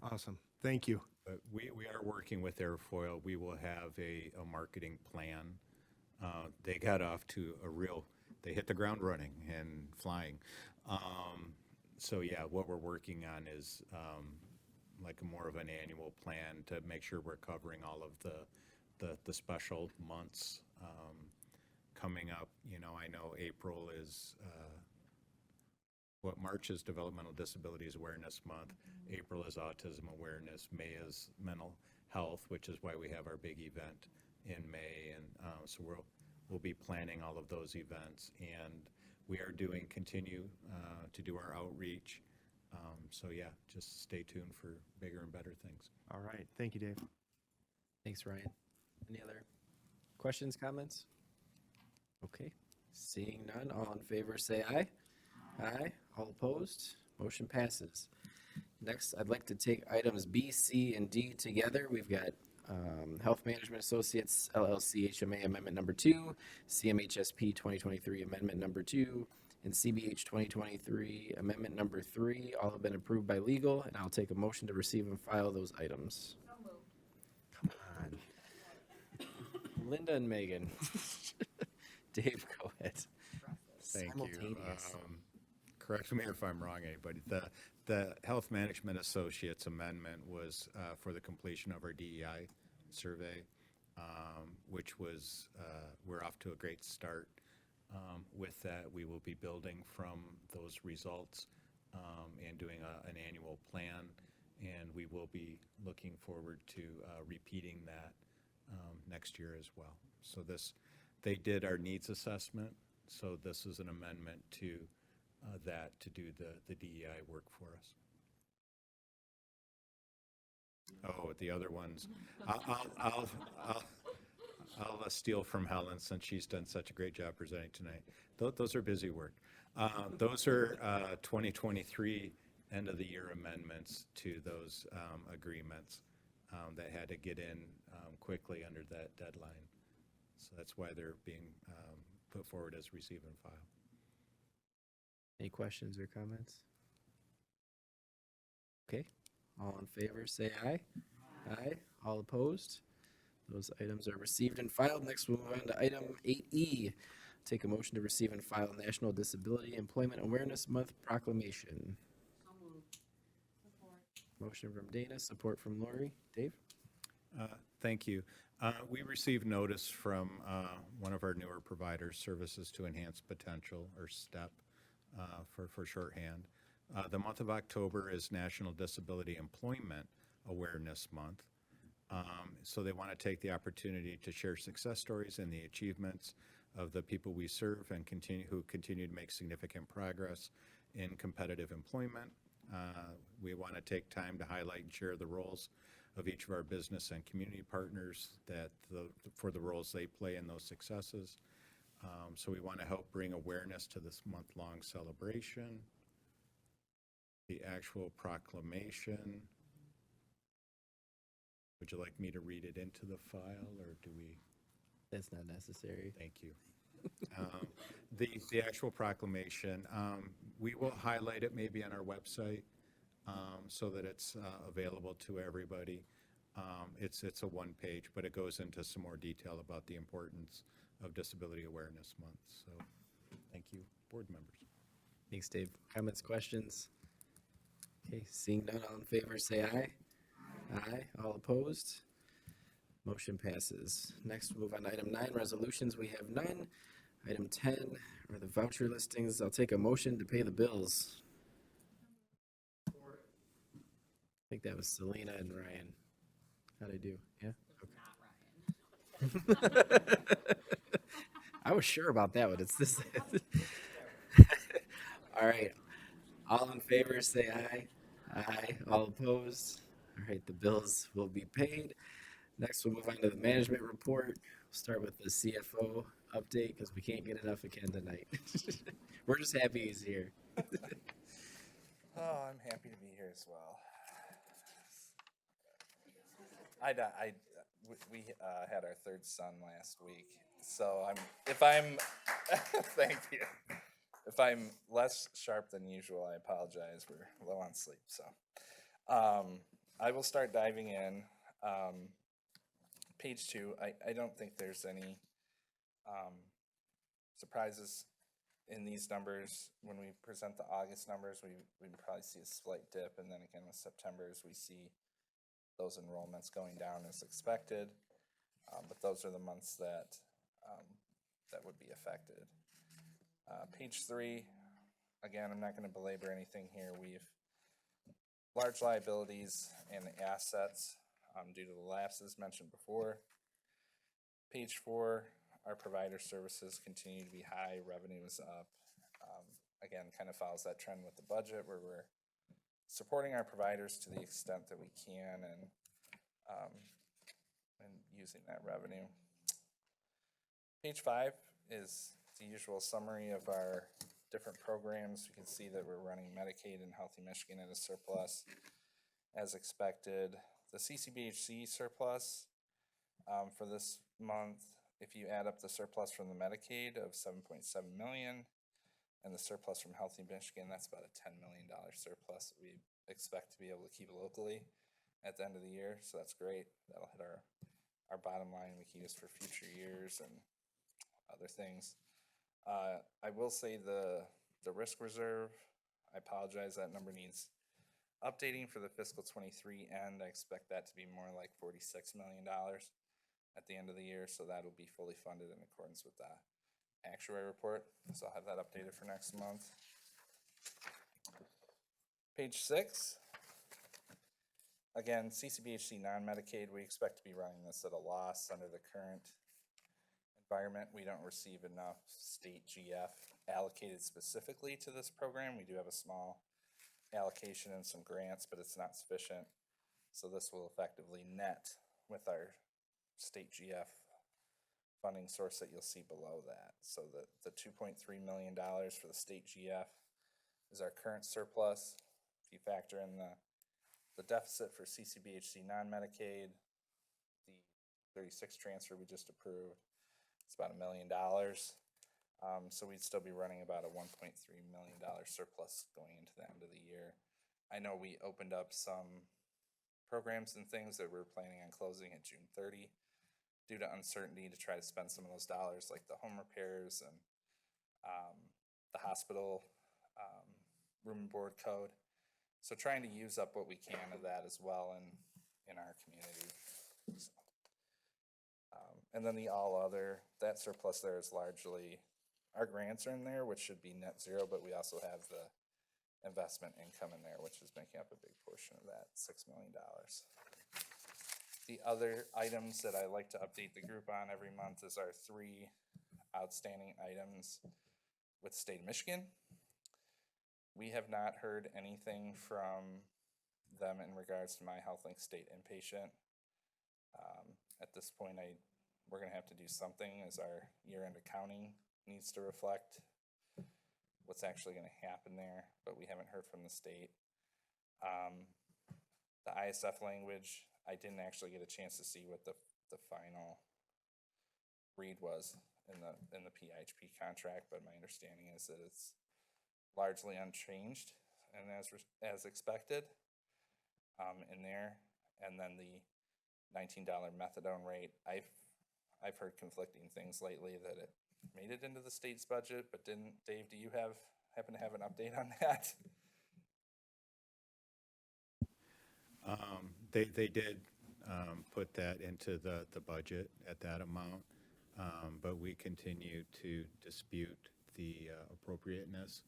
Awesome. Thank you. But we are working with Airfoil. We will have a marketing plan. They got off to they hit the ground running and flying. So yeah, what we're working on is like more of an annual plan to make sure we're covering all of the special months coming up. I know April is March is Developmental Disabilities Awareness Month. April is Autism Awareness. May is Mental Health, which is why we have our big event in May. And so we'll be planning all of those events. And we are continue to do our outreach. So yeah, just stay tuned for bigger and better things. All right. Thank you, Dave. Thanks, Ryan. Any other questions, comments? Okay. Seeing none, all in favor say aye. Aye. All opposed? Motion passes. Next, I'd like to take items B, C, and D together. We've got Health Management Associates, LLC HMA Amendment Number 2, CMHSP 2023 Amendment Number 2, and CBH 2023 Amendment Number 3. All have been approved by legal, and I'll take a motion to receive and file those items. Come on. Linda and Megan. Dave, go ahead. Thank you. Correct me if I'm wrong, anybody. The Health Management Associates Amendment was for the completion of our DEI survey, which was, we're off to a great start. With that, we will be building from those results and doing an annual plan, and we will be looking forward to repeating that next year as well. So they did our needs assessment, so this is an amendment to that to do the DEI work for us. Oh, the other ones, I'll steal from Helen since she's done such a great job presenting tonight. Those are busy work. Those are 2023 end of the year amendments to those agreements that had to get in quickly under that deadline. So that's why they're being put forward as receive and file. Any questions or comments? Okay. All in favor, say aye. Aye. All opposed? Those items are received and filed. Next, we'll move on to item 8E. Take a motion to receive and file National Disability Employment Awareness Month Proclamation. So moved. Support. Motion from Dana, support from Lori. Dave? Thank you. We received notice from one of our newer providers, Services to Enhance Potential, or STEP, for shorthand. The month of October is National Disability Employment Awareness Month. So they want to take the opportunity to share success stories and the achievements of the people we serve and who continue to make significant progress in competitive employment. We want to take time to highlight and share the roles of each of our business and community partners for the roles they play in those successes. So we want to help bring awareness to this month-long celebration. The actual proclamation. Would you like me to read it into the file, or do we? That's not necessary. Thank you. The actual proclamation, we will highlight it maybe on our website so that it's available to everybody. It's a one page, but it goes into some more detail about the importance of Disability Awareness Month. So thank you, board members. Thanks, Dave. Comments, questions? Okay, seeing none, all in favor, say aye. Aye. All opposed? Motion passes. Next, we'll move on to item 9, resolutions. We have none. Item 10 are the voucher listings. I'll take a motion to pay the bills. I think that was Selena and Ryan. How'd I do? Yeah? Okay. I was sure about that one. It's this. All right. All in favor, say aye. Aye. All opposed? All right, the bills will be paid. Next, we'll move on to the management report. We'll start with the CFO update because we can't get enough of Ken tonight. We're just happy he's here. Oh, I'm happy to be here as well. We had our third son last week, so thank you. If I'm less sharp than usual, I apologize. We're low on sleep, so I will start diving in. Page 2. I don't think there's any surprises in these numbers. When we present the August numbers, we probably see a slight dip, and then again with September's, we see those enrollments going down as expected. But those are the months that would be affected. Page 3, again, I'm not going to belabor anything here. We've large liabilities and assets due to the lapses mentioned before. Page 4, our provider services continue to be high. Revenue is up. Again, kind of follows that trend with the budget where we're supporting our providers to the extent that we can and using that revenue. Page 5 is the usual summary of our different programs. You can see that we're running Medicaid and Healthy Michigan at a surplus as expected. The CCBHC surplus for this month, if you add up the surplus from the Medicaid of $7.7 million and the surplus from Healthy Michigan, that's about a $10 million surplus that we expect to be able to keep locally at the end of the year. So that's great. That'll hit our bottom line we can use for future years and other things. I will say the risk reserve, I apologize, that number needs updating for the fiscal 23 end. I expect that to be more like $46 million at the end of the year, so that'll be fully funded in accordance with the actuary report. So I'll have that updated for next month. Page 6. Again, CCBHC non-Medicaid, we expect to be running this at a loss under the current environment. We don't receive enough state GF allocated specifically to this program. We do have a small allocation and some grants, but it's not sufficient. So this will effectively net with our state GF funding source that you'll see below that. So the $2.3 million for the state GF is our current surplus. If you factor in the deficit for CCBHC non-Medicaid, the 36 transfer we just approved, it's about $1 million. So we'd still be running about a $1.3 million surplus going into the end of the year. I know we opened up some programs and things that we're planning on closing at June 30 due to uncertainty to try to spend some of those dollars like the home repairs and the hospital room and board code. So trying to use up what we can of that as well in our community. So, and then the all other, that surplus there is largely, our grants are in there, which should be net zero, but we also have the investment income in there, which is making up a big portion of that, $6 million. The other items that I like to update the group on every month is our 3 outstanding items with the state of Michigan. We have not heard anything from them in regards to my HealthLink state inpatient. At this point, we're going to have to do something as our year-end accounting needs to reflect what's actually going to happen there, but we haven't heard from the state. The ISF language, I didn't actually get a chance to see what the final read was in the PHP contract, but my understanding is that it's largely unchanged and as expected in there. And then the $19 methadone rate, I've heard conflicting things lately that it made it into the state's budget, but didn't. Dave, do you happen to have an update on that? They did put that into the budget at that amount. But we continue to dispute the appropriateness,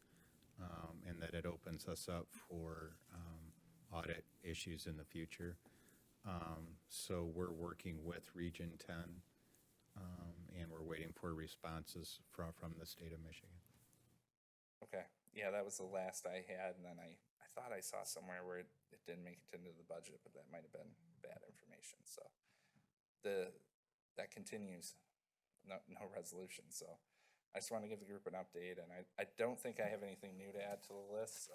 and that it opens us up for audit issues in the future. So we're working with Region 10, and we're waiting for responses from the state of Michigan. Okay, yeah, that was the last I had, and then I thought I saw somewhere where it didn't make it into the budget, but that might have been bad information, so. That continues, no resolution, so. I just want to give the group an update, and I don't think I have anything new to add to the list, so,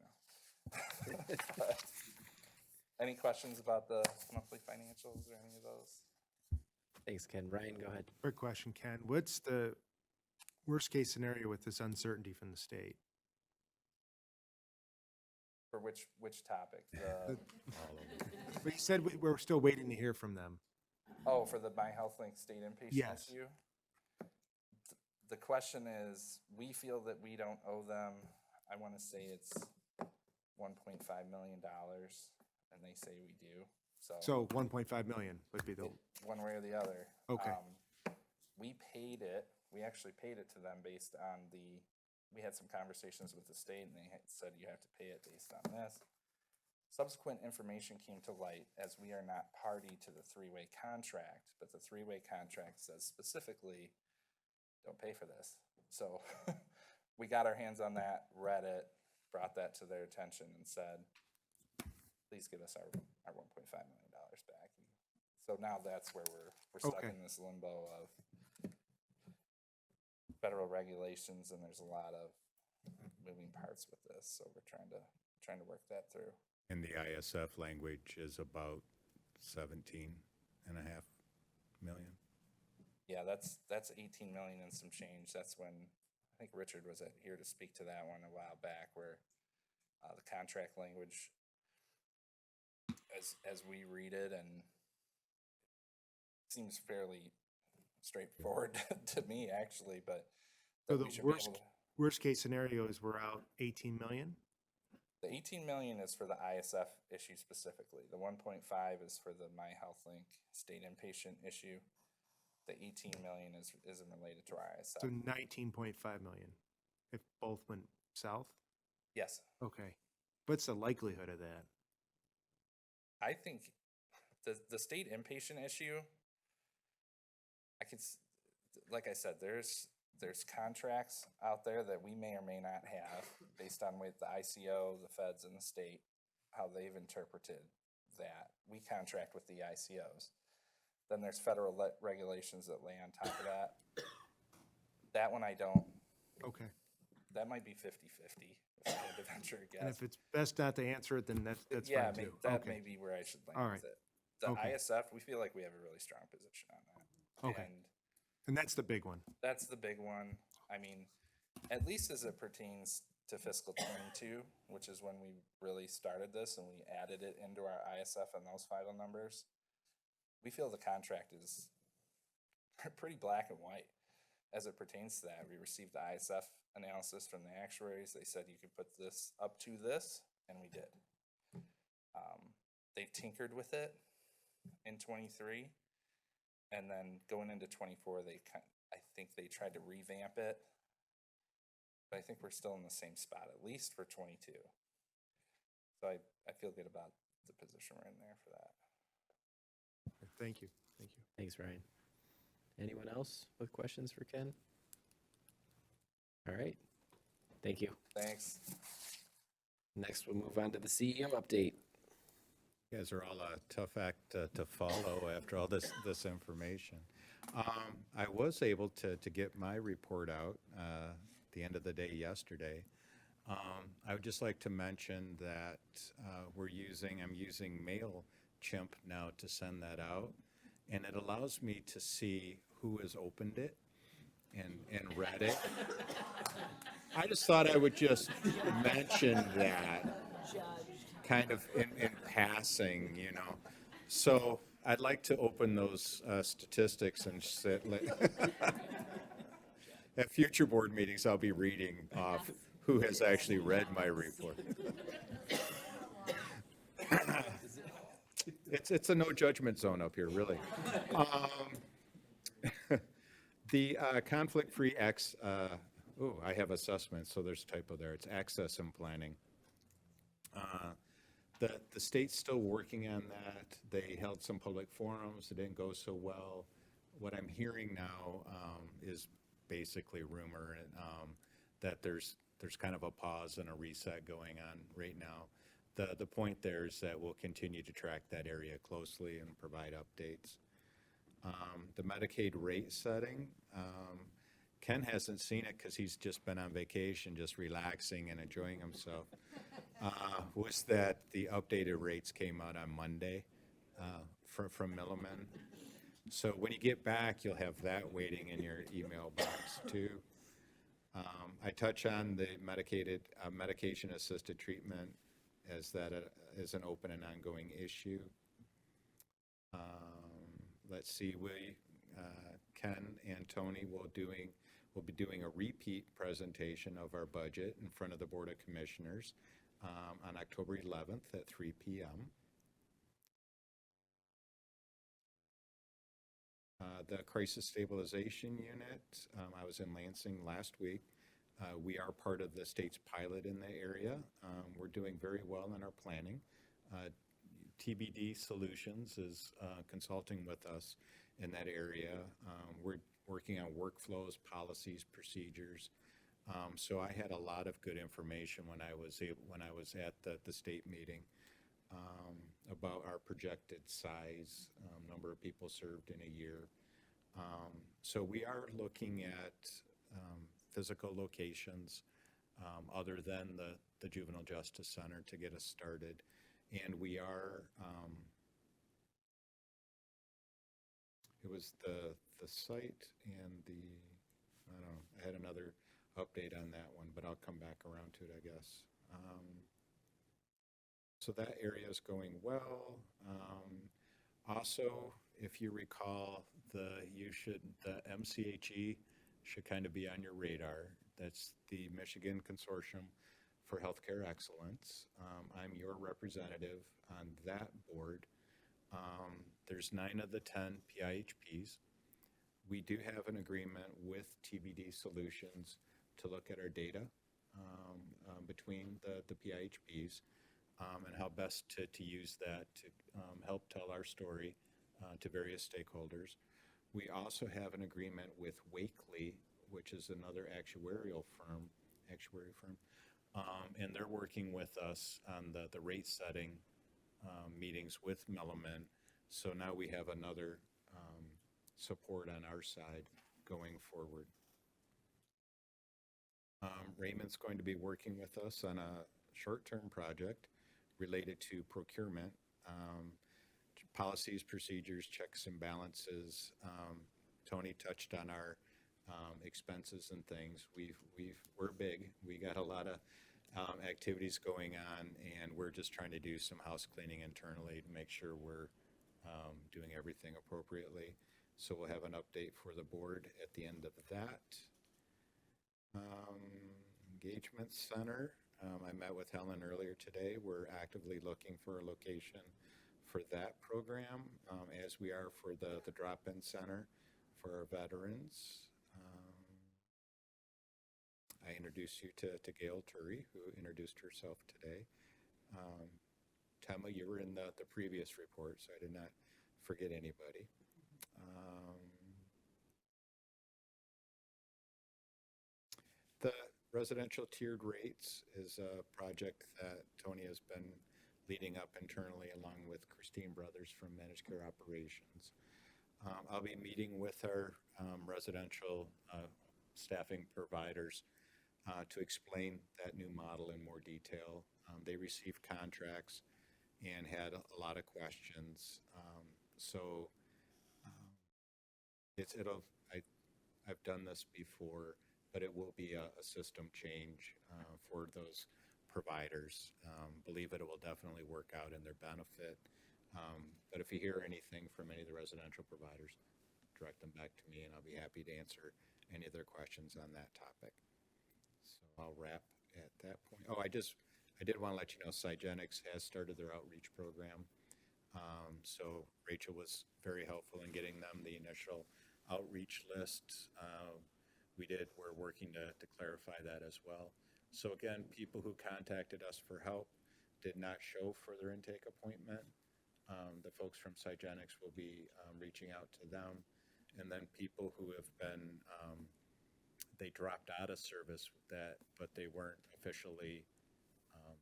no. But any questions about the monthly financials or any of those? Thanks, Ken. Ryan, go ahead. Quick question, Ken. What's the worst-case scenario with this uncertainty from the state? For which topic? But you said we're still waiting to hear from them. Oh, for the My Health Link state inpatient Yes. issue? The question is, we feel that we don't owe them, I want to say it's $1.5 million, and they say we do, so. So 1.5 million would be the, One way or the other. Okay. We paid it, we actually paid it to them based on we had some conversations with the state, and they said you have to pay it based on this. Subsequent information came to light as we are not party to the three-way contract, but the three-way contract says specifically, don't pay for this. So we got our hands on that, read it, brought that to their attention and said, please give us our $1.5 million back. So now that's where we're stuck Okay. in this limbo of federal regulations, and there's a lot of moving parts with this. So we're trying to work that through. And the ISF language is about 17.5 million. Yeah, that's 18 million and some change. That's when I think Richard was here to speak to that one a while back, where the contract language, as we read it, and seems fairly straightforward to me actually, but so that the we should be able to. worst case scenario is we're out 18 million? The 18 million is for the ISF issue specifically. The 1.5 is for the My Health Link state inpatient issue. The 18 million isn't related to our ISF. So 19.5 million if both went south? Yes. Okay. What's the likelihood of that? I think the state inpatient issue, like I said, there's contracts out there that we may or may not have based on with the ICO, the feds, and the state, how they've interpreted that. We contract with the ICOs. Then there's federal regulations that lay on top of that. That one I don't. Okay. That might be 50-50 if I had to venture a guess. And if it's best not to answer it, then that's yeah, fine too. that Okay. may be where I should land All right. with it. The Okay. ISF, we feel like we have a really strong position on that. Okay. And that's the big one. That's the big one. I mean, at least as it pertains to fiscal 22, which is when we really started this and we added it into our ISF and those final numbers, we feel the contract is pretty black and white as it pertains to that. We received the ISF analysis from the actuaries. They said you could put this up to this, and we did. They tinkered with it in 23, and then going into 24, I think they tried to revamp it, but I think we're still in the same spot, at least for 22. So I feel good about the position we're in there for that. Thank you. Thank you. Thanks, Ryan. Anyone else with questions for Ken? All right. Thank you. Thanks. Next, we'll move on to the CEO update. You guys are all a tough act to follow after all this information. I was able to get my report out the end of the day yesterday. I would just like to mention that I'm using MailChimp now to send that out, and it allows me to see who has opened it and read it. I just thought I would just mention that kind of in passing, you know. So I'd like to open those statistics and sit. At future board meetings, I'll be reading off who has actually read my report. It's a no judgment zone up here, really. The conflict-free I have assessment, so there's a typo there. It's access and planning. The state's still working on that. They held some public forums. It didn't go so well. What I'm hearing now is basically rumor that there's kind of a pause and a reset going on right now. The point there is that we'll continue to track that area closely and provide updates. The Medicaid rate setting, Ken hasn't seen it because he's just been on vacation, just relaxing and enjoying himself. Was that the updated rates came out on Monday from Milliman. So when you get back, you'll have that waiting in your email box too. I touch on the medication-assisted treatment as that is an open and ongoing issue. Let's see, Ken and Tony will be doing a repeat presentation of our budget in front of the Board of Commissioners on October 11th at 3 p.m. The Crisis Stabilization Unit, I was in Lansing last week. We are part of the state's pilot in the area. We're doing very well in our planning. TBD Solutions is consulting with us in that area. We're working on workflows, policies, procedures. So I had a lot of good information when I was at the state meeting about our projected size, number of people served in a year. So we are looking at physical locations other than the Juvenile Justice Center to get us started. And we are, it was the site and I don't know, I had another update on that one, but I'll come back around to it, I guess. So that area is going well. Also, if you recall, the MCHE should kind of be on your radar. That's the Michigan Consortium for Healthcare Excellence. I'm your representative on that board. There's 9 of the 10 PIHPs. We do have an agreement with TBD Solutions to look at our data between the PIHPs and how best to use that to help tell our story to various stakeholders. We also have an agreement with Wakely, which is another actuary firm, and they're working with us on the rate setting meetings with Milliman. So now we have another support on our side going forward. Raymond's going to be working with us on a short-term project related to procurement, policies, procedures, checks and balances. Tony touched on our expenses and things. We're big. We got a lot of activities going on, and we're just trying to do some house cleaning internally to make sure we're doing everything appropriately. So we'll have an update for the board at the end of that. Engagement Center. I met with Helen earlier today. We're actively looking for a location for that program, as we are for the drop-in center for our veterans. I introduced you to Gail Turry, who introduced herself today. Tema, you were in the previous report, so I did not forget anybody. The residential tiered rates is a project that Tony has been leading up internally along with Christine Brothers from Managed Care Operations. I'll be meeting with our residential staffing providers to explain that new model in more detail. They received contracts and had a lot of questions. I've done this before, but it will be a system change for those providers. Believe it will definitely work out in their benefit. But if you hear anything from any of the residential providers, direct them back to me and I'll be happy to answer any of their questions on that topic. So I'll wrap at that point. Oh, I did want to let you know Cygenics has started their outreach program. So Rachel was very helpful in getting them the initial outreach list. We're working to clarify that as well. So again, people who contacted us for help did not show for their intake appointment. The folks from Cygenics will be reaching out to them. And then people who have been, they dropped out of service but they weren't officially,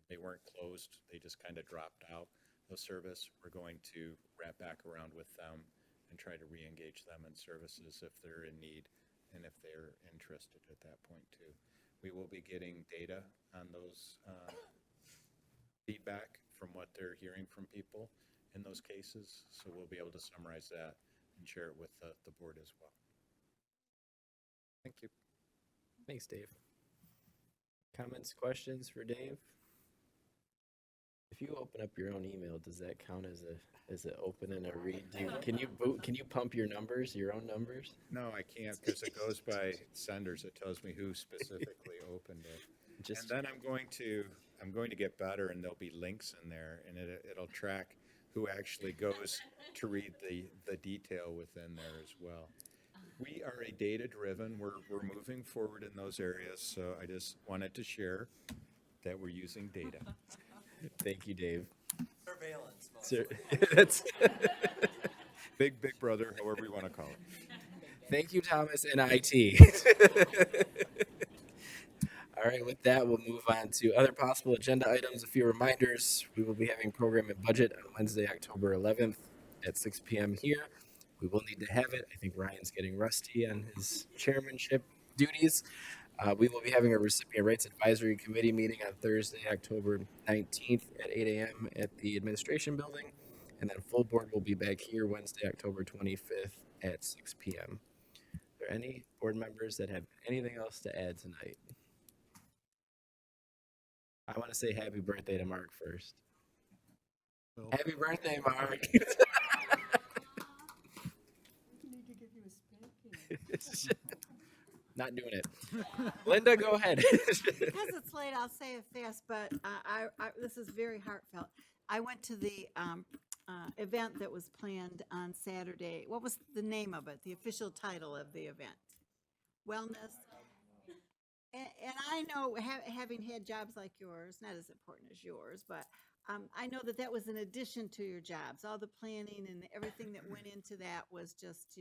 they weren't closed. They just kind of dropped out of service. We're going to wrap back around with them and try to re-engage them in services if they're in need and if they're interested at that point too. We will be getting data on those feedback from what they're hearing from people in those cases. So we'll be able to summarize that and share it with the board as well. Thank you. Thanks, Dave. Comments, questions for Dave? If you open up your own email, does that count as an open and a read? Can you pump your numbers, your own numbers? No, I can't because it goes by senders. It tells me who specifically opened it. And then I'm going to get better, and there'll be links in there, and it'll track who actually goes to read the detail within there as well. We are a data-driven. We're moving forward in those areas, so I just wanted to share that we're using data. Thank you, Dave. Surveillance. That's Big brother, however you want to call it. Thank you, Thomas, and IT. All right, with that, we'll move on to other possible agenda items. A few reminders. We will be having program and budget on Wednesday, October 11th at 6 p.m. here. We will need to have it. I think Ryan's getting rusty on his chairmanship duties. We will be having a recipient rights advisory committee meeting on Thursday, October 19th at 8 a.m. at the administration building. And then full board will be back here Wednesday, October 25th at 6 p.m. Are there any board members that have anything else to add tonight? I want to say happy birthday to Mark first. Well, Happy birthday, Mark. Not doing it. Linda, go ahead. Because it's late, I'll say it fast, but this is very heartfelt. I went to the event that was planned on Saturday. What was the name of it? The official title of the event? Wellness. And I know, having had jobs like yours, not as important as yours, but I know that was in addition to your jobs. All the planning and everything that went into that was just,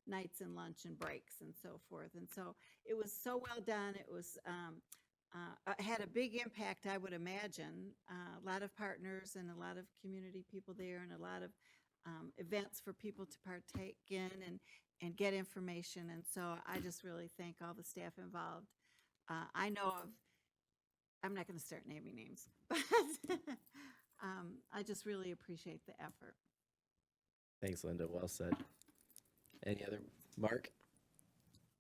nights and lunch and breaks and so forth. And so it was so well done. It was had a big impact, I would imagine. A lot of partners and a lot of community people there, and a lot of events for people to partake in and get information. And so I just really thank all the staff involved. I know of, I'm not going to start naming names, but I just really appreciate the effort. Thanks, Linda. Well said. Any other? Mark?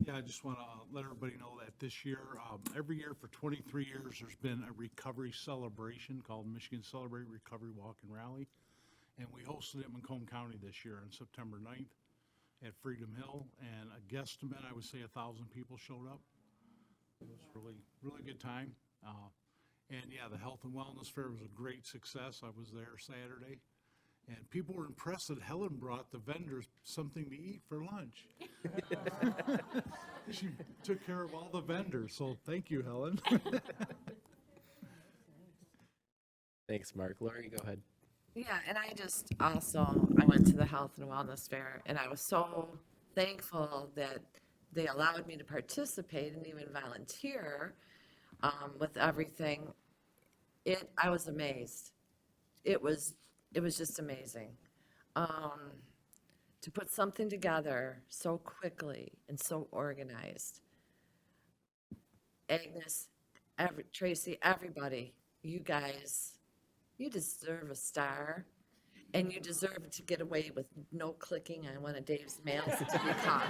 Yeah, I just want to let everybody know that this year, every year for 23 years, there's been a recovery celebration called Michigan Celebrate Recovery Walk and Rally. And we hosted it in Macomb County this year on September 9th at Freedom Hill. And a guesstimate, I would say 1,000 people showed up. It was really good time. And yeah, the health and wellness fair was a great success. I was there Saturday. And people were impressed that Helen brought the vendors something to eat for lunch. She took care of all the vendors, so thank you, Helen. Thanks, Mark. Lori, go ahead. Yeah, and I went to the Health and Wellness Fair, and I was so thankful that they allowed me to participate and even volunteer with everything. I was amazed. It was just amazing to put something together so quickly and so organized. Agnes, Tracy, everybody, you guys, you deserve a star, and you deserve to get away with no clicking on one of Dave's mails to be caught.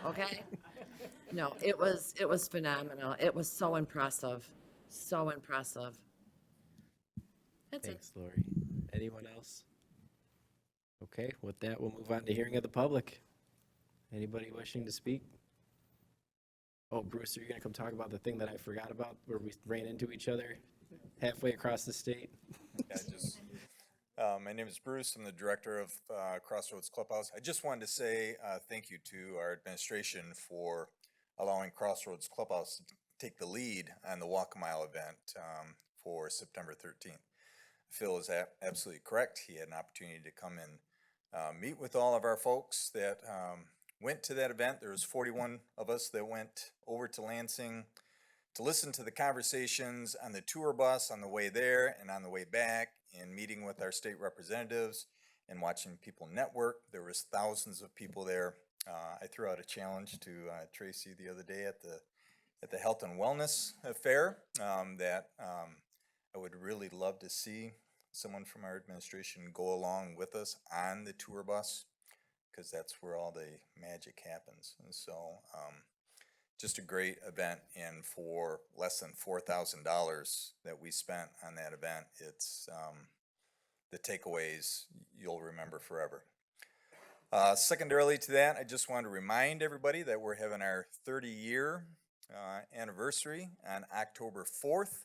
Okay? No, it was phenomenal. It was so impressive, so impressive. Thanks, Lori. Anyone else? Okay, with that, we'll move on to hearing of the public. Anybody wishing to speak? Oh, Bruce, are you going to come talk about the thing that I forgot about where we ran into each other halfway across the state? Yeah, just My name is Bruce. I'm the director of Crossroads Clubhouse. I just wanted to say thank you to our administration for allowing Crossroads Clubhouse to take the lead on the Walk a Mile event for September 13th. Phil is absolutely correct. He had an opportunity to come and meet with all of our folks that went to that event. There was 41 of us that went over to Lansing to listen to the conversations on the tour bus on the way there and on the way back, and meeting with our state representatives and watching people network. There was thousands of people there. I threw out a challenge to Tracy the other day at the Health and Wellness Fair that I would really love to see someone from our administration go along with us on the tour bus, because that's where all the magic happens. And so just a great event, and for less than $4,000 that we spent on that event, it's the takeaways you'll remember forever. Secondarily to that, I just want to remind everybody that we're having our 30-year anniversary on October 4th.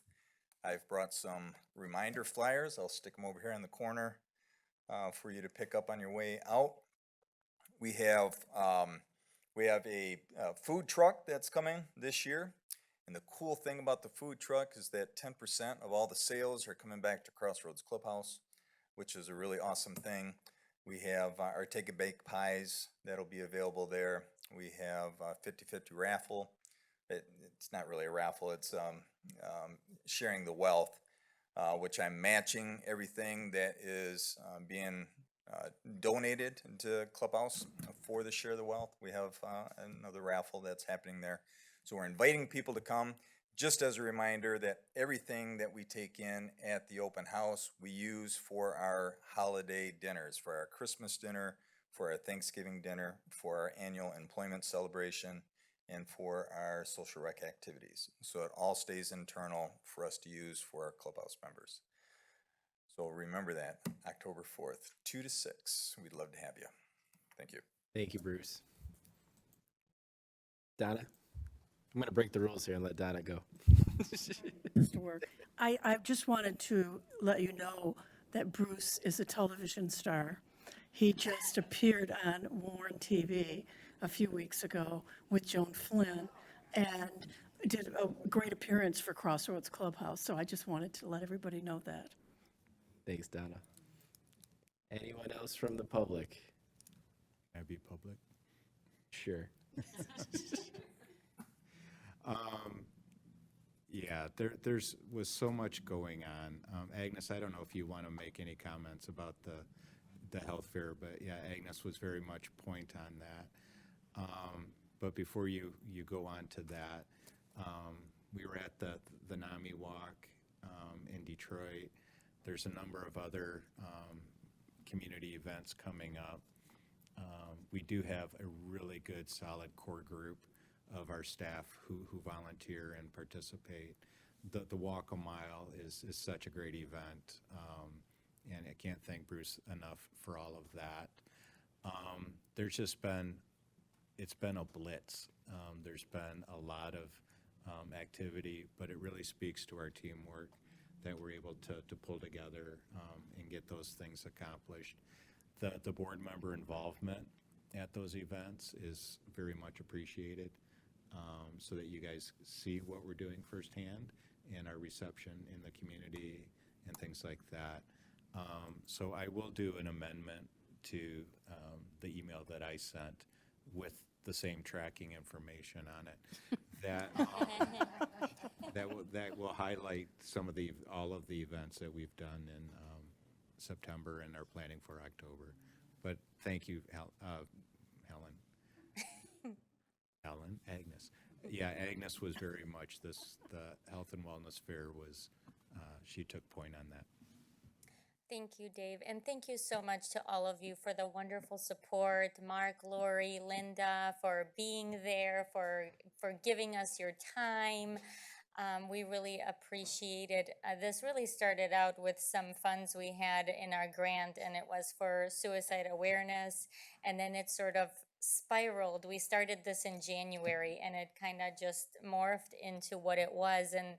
I've brought some reminder flyers. I'll stick them over here in the corner for you to pick up on your way out. We have a food truck that's coming this year. And the cool thing about the food truck is that 10% of all the sales are coming back to Crossroads Clubhouse, which is a really awesome thing. We have our Take a Bake pies that'll be available there. We have 50-50 raffle. It's not really a raffle, it's sharing the wealth, which I'm matching everything that is being donated into Clubhouse for the Share the Wealth. We have another raffle that's happening there. So we're inviting people to come. Just as a reminder that everything that we take in at the open house, we use for our holiday dinners, for our Christmas dinner, for our Thanksgiving dinner, for our annual employment celebration, and for our social rec activities. So it all stays internal for us to use for our Clubhouse members. So remember that, October 4th, 2 to 6. We'd love to have you. Thank you. Thank you, Bruce. Donna? I'm going to break the rules here and let Donna go. Mr. Work. I just wanted to let you know that Bruce is a television star. He just appeared on Warren TV a few weeks ago with Joan Flynn and did a great appearance for Crossroads Clubhouse. So I just wanted to let everybody know that. Thanks, Donna. Anyone else from the public? Can I be public? Sure. Yeah, there's was so much going on. Agnes, I don't know if you want to make any comments about the health fair, but yeah, Agnes was very much point on that. But before you go on to that, we were at the NAMI Walk in Detroit. There's a number of other community events coming up. We do have a really good, solid core group of our staff who volunteer and participate. The Walk a Mile is such a great event, and I can't thank Bruce enough for all of that. There's just been, it's been a blitz. There's been a lot of activity, but it really speaks to our teamwork that we're able to pull together and get those things accomplished. The board member involvement at those events is very much appreciated, so that you guys see what we're doing firsthand and our reception in the community and things like that. So I will do an amendment to the email that I sent with the same tracking information on it. That will highlight some of all of the events that we've done in September and are planning for October. But thank you, Agnes. Yeah, Agnes was very much the Health and Wellness Fair was, she took point on that. Thank you, Dave. And thank you so much to all of you for the wonderful support. Mark, Lori, Linda, for being there, for giving us your time. We really appreciate it. This really started out with some funds we had in our grant, and it was for suicide awareness. And then it sort of spiraled. We started this in January, and it kind of just morphed into what it was. And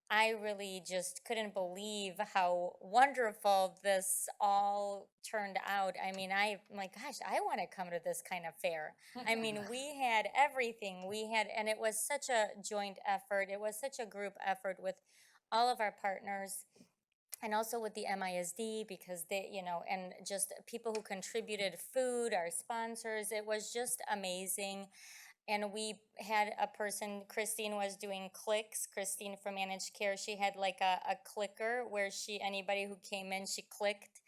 I really just couldn't believe how wonderful this all turned out. I mean, I'm like, gosh, I want to come to this kind of fair. I mean, we had everything. And it was such a joint effort. It was such a group effort with all of our partners and also with the MISD because they, and just people who contributed food, our sponsors. It was just amazing. And we had a person, Christine was doing clicks. Christine from Managed Care, she had like a clicker where anybody who came in, she clicked.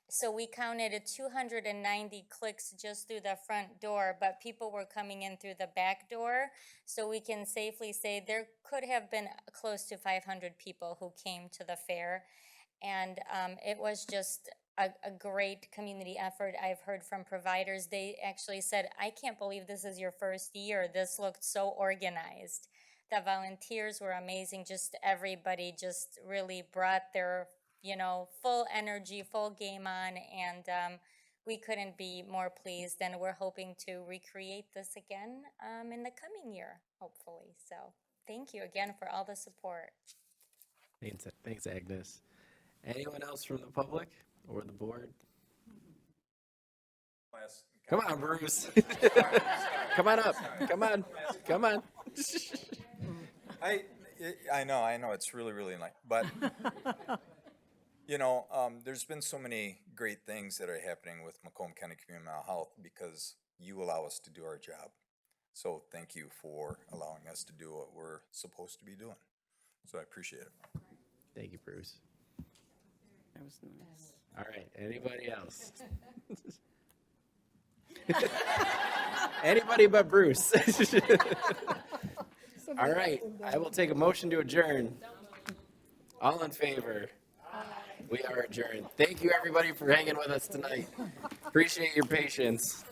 So we counted 290 clicks just through the front door, but people were coming in through the back door. So we can safely say there could have been close to 500 people who came to the fair. And it was just a great community effort. I've heard from providers. They actually said, I can't believe this is your first year. This looked so organized. The volunteers were amazing. Just everybody just really brought their, full energy, full game on. And we couldn't be more pleased. And we're hoping to recreate this again in the coming year, hopefully. So thank you again for all the support. Thanks, Agnes. Anyone else from the public or the board? Come on, Bruce. Come on up. Come on. Come on. I know, it's really, really nice, but, there's been so many great things that are happening with Macomb County Community Mental Health because you allow us to do our job. So thank you for allowing us to do what we're supposed to be doing. So I appreciate it. Thank you, Bruce. That was nice. All right, anybody else? Anybody but Bruce. All right, I will take a motion to adjourn. All in favor? We are adjourned. Thank you, everybody, for hanging with us tonight. Appreciate your patience.